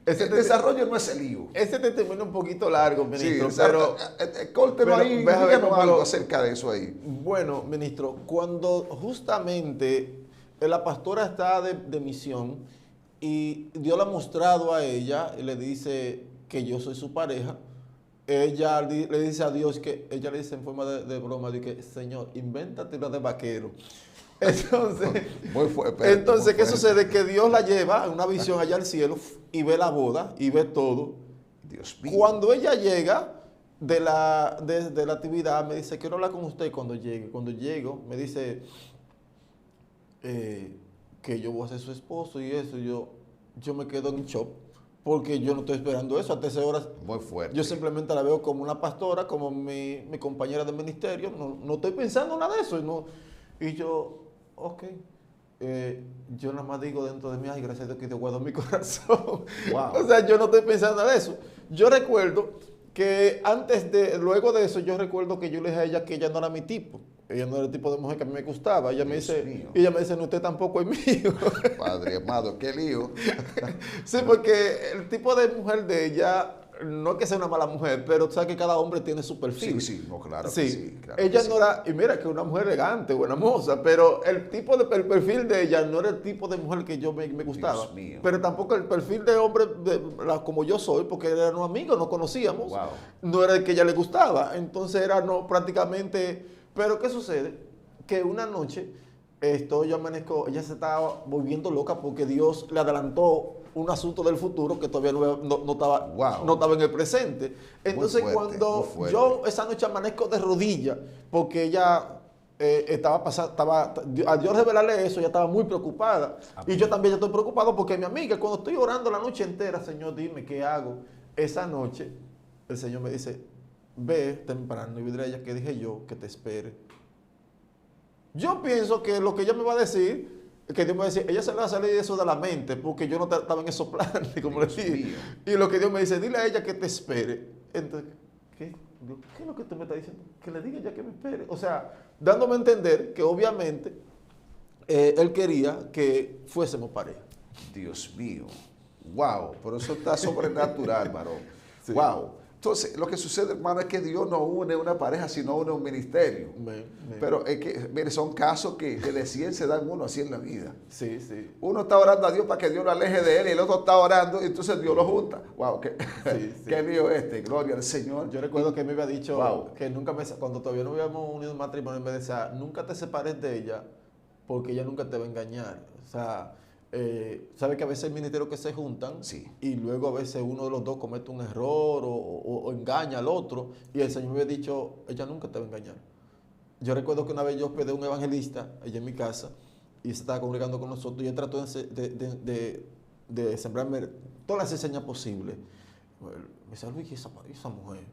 El desarrollo no es el lío. Ese testimonio es un poquito largo, ministro. Sí, pero córtelo ahí, díganos algo acerca de eso ahí. Bueno, ministro, cuando justamente la pastora está de misión y Dios le ha mostrado a ella, y le dice que yo soy su pareja, ella le dice a Dios que, ella le dice en forma de broma, de que, Señor, invéntate una de vaquero. Entonces, ¿qué sucede? Que Dios la lleva en una visión allá al cielo y ve la boda y ve todo. Dios mío. Cuando ella llega de la actividad, me dice, quiero hablar con usted cuando llegue. Cuando llego, me dice que yo voy a ser su esposo y eso. Yo me quedo en shock porque yo no estoy esperando eso. Hasta esa hora, muy fuerte. Yo simplemente la veo como una pastora, como mi compañera de ministerio. No estoy pensando nada de eso. Y yo... Ok, yo nada más digo dentro de mí, ay, gracias a Dios que Dios guardó mi corazón. Wow. O sea, yo no estoy pensando en eso. Yo recuerdo que luego de eso, yo recuerdo que yo le dije a ella que ella no era mi tipo. Ella no era el tipo de mujer que a mí me gustaba. Ella me dice, no, usted tampoco es mío. Padre amado, qué lío. Sí, porque el tipo de mujer de ella... No es que sea una mala mujer, pero tú sabes que cada hombre tiene su perfil. Sí, no, claro. Sí. Que sí, claro ella que no era, y mira que es una mujer elegante, buena moza, pero el perfil de ella no era el tipo de mujer que yo me gustaba. Dios mío. Pero tampoco el perfil de hombre como yo soy, porque eran amigos, nos conocíamos, wow. No era el que ella le gustaba. Entonces era prácticamente. Pero ¿qué sucede? Que una noche yo amanezco, ella se estaba volviendo loca porque Dios le adelantó un asunto del futuro que todavía no estaba en el presente. Entonces cuando yo esa noche amanezco de rodillas, porque ella a Dios revelarle eso, ella estaba muy preocupada. Amén. Y yo también estoy preocupado porque mi amiga, cuando estoy orando la noche entera, Señor, dime qué hago. Esa noche el Señor me dice, ve temprano y diré a ella que dije yo que te espere. Yo pienso que lo que ella me va a decir, que Dios me va a decir, ella se le va a salir de eso de la mente, porque yo no estaba en esos planes, como le dije. Y lo que Dios me dice, dile a ella que te espere. Entonces, ¿qué es lo que tú me estás diciendo? Que le diga ella que me espere. O sea, dándome a entender que obviamente él quería que fuésemos pareja. Dios mío. Wow, pero eso está sobrenatural, varón. Sí. Wow. Entonces, lo que sucede, hermano, es que Dios no une una pareja, sino une un ministerio. Pero es que, mire, son casos que de 100 se dan uno así en la vida. Sí, sí. Uno está orando a Dios para que Dios lo aleje de él y el otro está orando y entonces Dios lo junta. Wow, qué lío gloria al Señor. Yo recuerdo que me había dicho que nunca cuando todavía no habíamos unido un matrimonio, me decía, nunca te separes de ella porque ella nunca te va a engañar. O sea... sabe que a veces hay ministerios que se juntan y luego a veces uno de los dos comete un error o engaña al otro y el Señor me había dicho, ella nunca te va a engañar. Yo recuerdo que una vez yo hospedé a un evangelista allá en mi casa y se estaba congregando con nosotros y él trató de sembrarme todas las enseñas posibles. Me dice, Luis, esa mujer,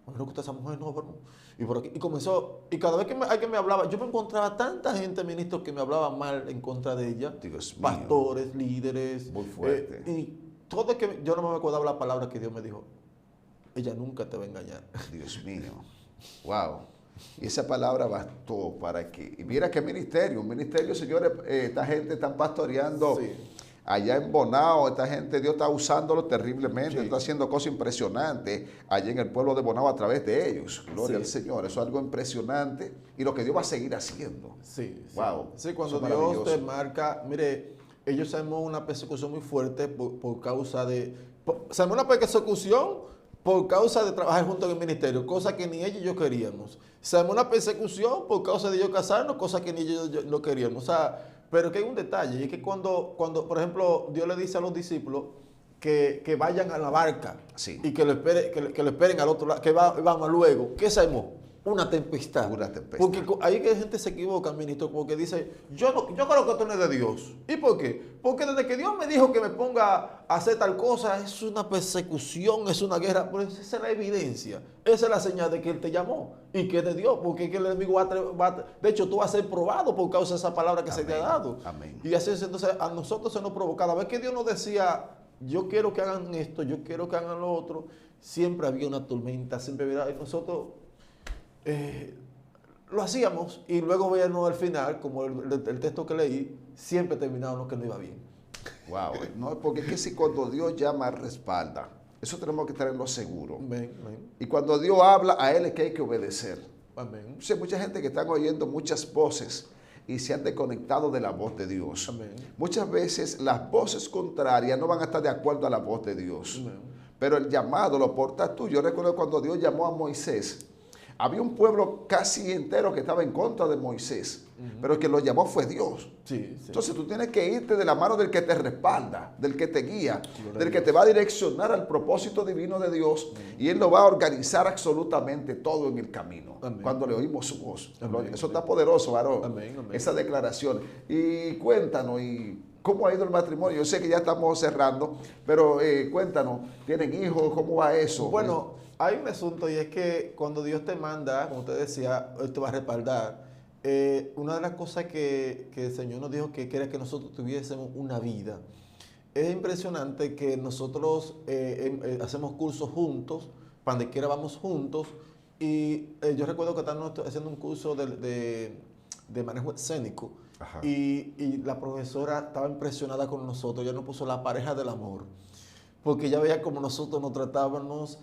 a mí no me gusta esa mujer, no, bueno. Y por aquí, y comenzó, y cada vez que alguien me hablaba, yo me encontraba tanta gente, ministro, que me hablaba mal en contra de ella, Dios mío. pastores, líderes, Muy fuerte. y todo es que yo no me acordaba la palabra que Dios me dijo, ella nunca te va a engañar. Dios mío. Wow. Y esa palabra bastó para que... Y mira qué ministerio. Un ministerio, señores, esta gente está pastoreando Sí. allá en Bonao. Esta gente, Dios está usándolo terriblemente. Sí. Está haciendo cosas impresionantes allá en el pueblo de Bonao a través de ellos. Gloria Sí. al Señor. Eso es algo impresionante. Y lo que Dios va a seguir haciendo. Sí, sí. Wow. Sí, cuando Eso es Dios te maravilloso. marca, mire, ellos se armó una persecución muy fuerte por causa de... se armó una persecución por causa de trabajar juntos en el ministerio, cosa que ni ella y yo queríamos. Se armó una persecución por causa de yo casarnos, cosa que ni ella y yo no queríamos. O sea, pero que hay un detalle, y es que cuando, por ejemplo, Dios le dice a los discípulos que vayan a la barca Sí. y que lo esperen al otro lado, que vamos luego, ¿qué se armó? Una tempestad. Una tempestad. Porque ahí que gente se equivoca, ministro, porque dice, yo creo que esto no es de Dios. ¿Y por qué? Porque desde que Dios me dijo que me ponga a hacer tal cosa, es una persecución, es una guerra. Pero esa es la evidencia, esa es la señal de que Él te llamó y que es de Dios, porque es que el enemigo de hecho, tú vas a ser probado por causa de esa palabra que se te ha dado. Amén. Y así es, entonces a nosotros se nos provoca. Cada vez que Dios nos decía, yo quiero que hagan esto, yo quiero que hagan lo otro, siempre había una tormenta, siempre había, y nosotros... lo hacíamos y luego veíamos al final, como el texto que leí, siempre terminábamos que no iba bien. Wow. No, porque es que si cuando Dios llama, respalda. Eso tenemos que tenerlo seguro. Amén, amén, Y cuando Dios habla, a Él es que hay que obedecer. amén. Hay mucha gente que están oyendo muchas voces y se han desconectado de la voz de Dios. Amén. Muchas veces las voces contrarias no van a estar de acuerdo a la voz de Dios. Amén. Pero el llamado lo portas tú. Yo recuerdo cuando Dios llamó a Moisés, había un pueblo casi entero que estaba en contra de Moisés, pero el que lo llamó fue Dios. Sí, sí. Entonces tú tienes que irte de la mano del que te respalda, del que te guía, Gloria del a que Dios. te va a direccionar al propósito divino de Dios y Él lo va a organizar absolutamente todo en el camino. Amén. Cuando le oímos su voz. Amén, Eso amén. está poderoso, varón. Amén, amén. Esa declaración. Y cuéntanos, ¿y cómo ha ido el matrimonio? Yo sé que ya estamos cerrando, pero cuéntanos, ¿tienen hijos? ¿Cómo va eso? Bueno, hay un asunto y es que cuando Dios te manda, como usted decía, Él te va a respaldar. Una de las cosas que el Señor nos dijo que quiere que nosotros tuviésemos una vida. Es impresionante que nosotros hacemos cursos juntos, para donde quiera vamos juntos. Y yo recuerdo que estábamos haciendo un curso de manejo escénico. Ajá. Y la profesora estaba impresionada con nosotros. Ella nos puso la pareja del amor. Porque ella veía como nosotros nos tratábamos.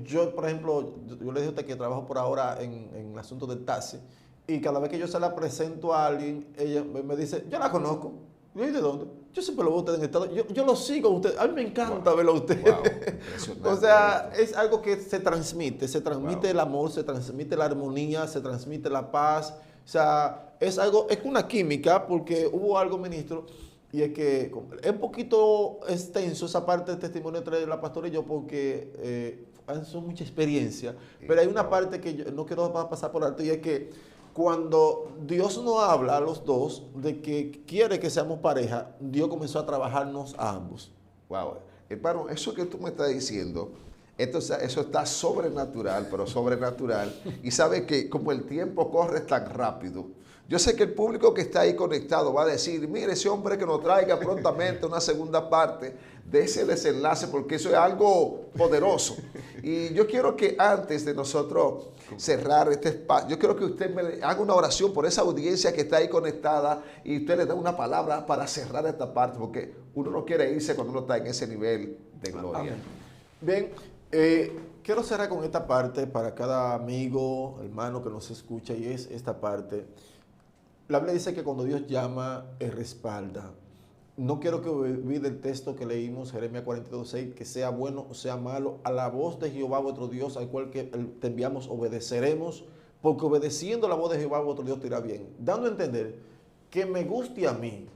Yo, por ejemplo, yo le dije a usted que trabajo por ahora en el asunto del taxi. Y cada vez que yo se la presento a alguien, ella me dice, yo la conozco. Y yo, ¿de dónde? Yo siempre lo veo a usted en estado. Yo lo sigo a usted. A mí me encanta verlo a usted. Wow, impresionante. O sea, es algo que se transmite. Se transmite Wow. el amor, se transmite la armonía, se transmite la paz. O sea, es algo, es una química, porque hubo algo, ministro, y es que es un poquito extenso esa parte del testimonio entre la pastora y yo, porque son mucha experiencia. Pero hay una parte que yo no quiero pasar por alto, y es que cuando Dios nos habla a los dos de que quiere que seamos pareja, Dios comenzó a trabajarnos a ambos. Wow. Hermano, eso que tú me estás diciendo, eso está sobrenatural, pero sobrenatural. Y sabe que como el tiempo corre tan rápido, yo sé que el público que está ahí conectado va a decir, mire, ese hombre que nos traiga prontamente una segunda parte de ese desenlace, porque eso es algo poderoso. Y yo quiero que antes de nosotros cerrar este espacio, yo quiero que usted me haga una oración por esa audiencia que está ahí conectada y usted le da una palabra para cerrar esta parte, porque uno no quiere irse cuando uno está en ese nivel de gloria. Amén. Bien, quiero cerrar con esta parte para cada amigo, hermano que nos escucha, y es esta parte. La Biblia dice que cuando Dios llama, Él respalda. No quiero que olvide el texto que leímos, Jeremías 42:6, que sea bueno o sea malo, a la voz de Jehová vuestro Dios, al cual que te enviamos, obedeceremos, porque obedeciendo la voz de Jehová vuestro Dios te irá bien. Dando a entender que me guste a mí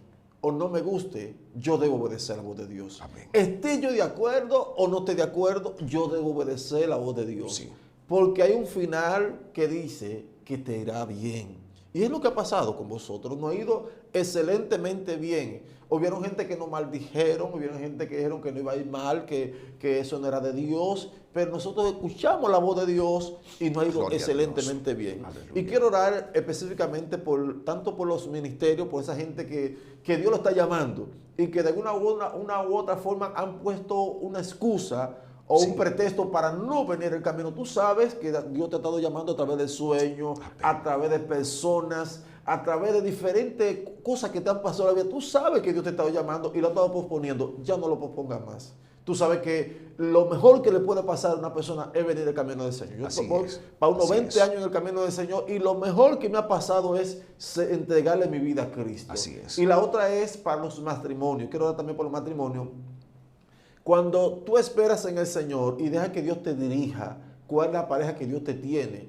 o no me guste, yo debo obedecer la voz de Dios. Amén. Esté yo de acuerdo o no esté de acuerdo, yo debo obedecer la voz de Dios. Sí. Porque hay un final que dice que te irá bien. Y es lo que ha pasado con vosotros. Nos ha ido excelentemente bien. Hubieron gente que nos maldijeron, hubieron gente que dijeron que no iba a ir mal, que eso no era de Dios. Pero nosotros escuchamos la voz de Dios y nos ha ido excelentemente bien. Aleluya. Y quiero orar específicamente tanto por los ministerios, por esa gente que Dios lo está llamando y que de una u otra forma han puesto una excusa o un pretexto para no venir el camino. Tú sabes que Dios te ha estado llamando a través del sueño, a través de personas, a través de diferentes cosas que te han pasado en la vida. Tú sabes que Dios te ha estado llamando y lo ha estado posponiendo. Ya no lo pospongas más. Tú sabes que lo mejor que le puede pasar a una persona es venir el camino del Señor. Yo voy para unos 20 años en el camino del Señor y lo mejor que me ha pasado es entregarle mi vida a Cristo. Así es. Y la otra es para los matrimonios. Quiero dar también por los matrimonios. Cuando tú esperas en el Señor y deja que Dios te dirija cuál es la pareja que Dios te tiene,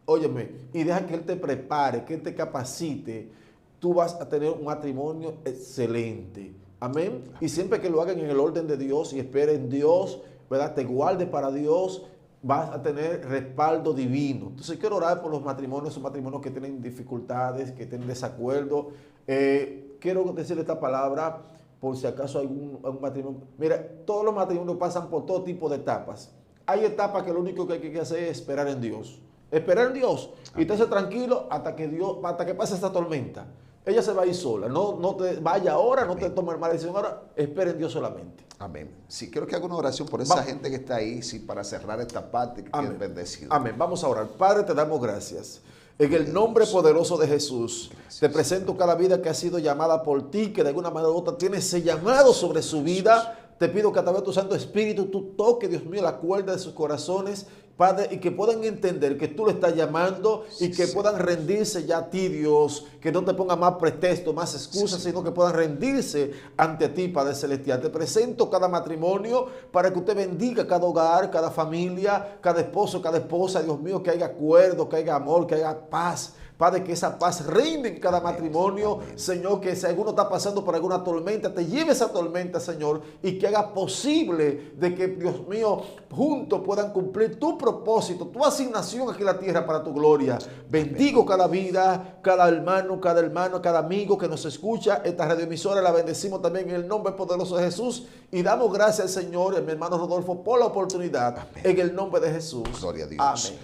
óyeme, y deja que Él te prepare, que Él te capacite, tú vas a tener un matrimonio excelente. Amén. Y siempre que lo hagan en el orden de Dios y esperen en Dios, ¿verdad? Te guarde para Dios, vas a tener respaldo divino. Entonces quiero orar por los matrimonios, esos matrimonios que tienen dificultades, que tienen desacuerdo. Quiero decirle esta palabra por si acaso hay algún matrimonio. Mira, todos los matrimonios pasan por todo tipo de etapas. Hay etapas que lo único que hay que hacer es esperar en Dios. Esperar en Dios y estarse tranquilo hasta que pase esta tormenta. Ella se va a ir sola. No te vaya ahora, no te tome mala decisión ahora. Espera en Dios solamente. Amén. Sí, quiero que haga una oración por esa gente que está ahí, sí, para cerrar esta parte que es bendecido. Amén. Vamos a orar. Padre, te damos gracias. En el nombre poderoso de Jesús, te presento cada vida que ha sido llamada por ti, que de alguna manera u otra tiene ese llamado sobre su vida. Te pido que a través de tu Santo Espíritu tú toques, Dios mío, la cuerda de sus corazones, Padre, y que puedan entender que tú le estás llamando y que puedan rendirse ya a ti, Dios, que no te ponga más pretexto, más excusas, sino que puedan rendirse ante ti, Padre Celestial. Te presento cada matrimonio para que usted bendiga cada hogar, cada familia, cada esposo, cada esposa, Dios mío, que haya acuerdo, que haya amor, que haya paz. Padre, que esa paz reine en cada matrimonio. Señor, que si alguno está pasando por alguna tormenta, te lleve esa tormenta, Señor, y que haga posible de que, Dios mío, juntos puedan cumplir tu propósito, tu asignación aquí en la tierra para tu gloria. Bendigo cada vida, cada hermano, cada amigo que nos escucha. Esta radioemisora la bendecimos también en el nombre poderoso de Jesús y damos gracias al Señor y a mi hermano Rodolfo por la oportunidad. En el nombre de Jesús. Gloria a Dios. Amén.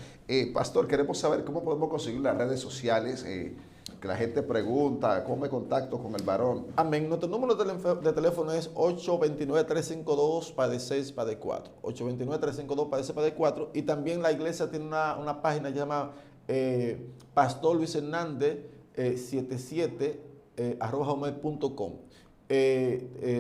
Pastor, queremos saber cómo podemos conseguir las redes sociales, que la gente pregunta, ¿cómo me contacto con el varón? Amén. Nuestro número de teléfono es 829-352-PADE6-PADE4. 829-352-PADE6-PADE4. Y también la iglesia tiene una página llamada Pastor Luis Hernández 77 @hotmail.com.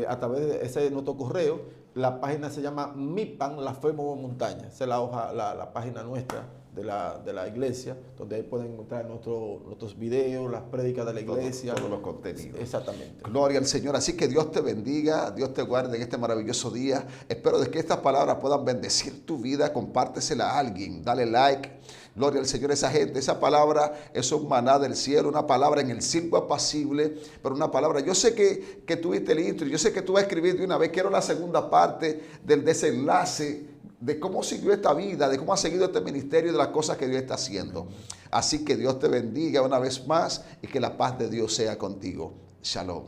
A través de ese nuestro correo, la página se llama Mi Pan, la Fe Mueve Montaña. Esa es la página nuestra de la iglesia, donde ahí pueden encontrar nuestros videos, las prédicas de la iglesia. Todos los contenidos. Exactamente. Gloria al Señor. Así que Dios te bendiga, Dios te guarde en este maravilloso día. Espero de que estas palabras puedan bendecir tu vida. Compártesela a alguien, dale like. Gloria al Señor, esa gente, esa palabra es un maná del cielo, una palabra en el circo apacible, pero una palabra, yo sé que tuviste el intro, yo sé que tú vas a escribir de una vez, quiero la segunda parte del desenlace de cómo siguió esta vida, de cómo ha seguido este ministerio, de las cosas que Dios está haciendo. Así que Dios te bendiga una vez más y que la paz de Dios sea contigo. Shalom.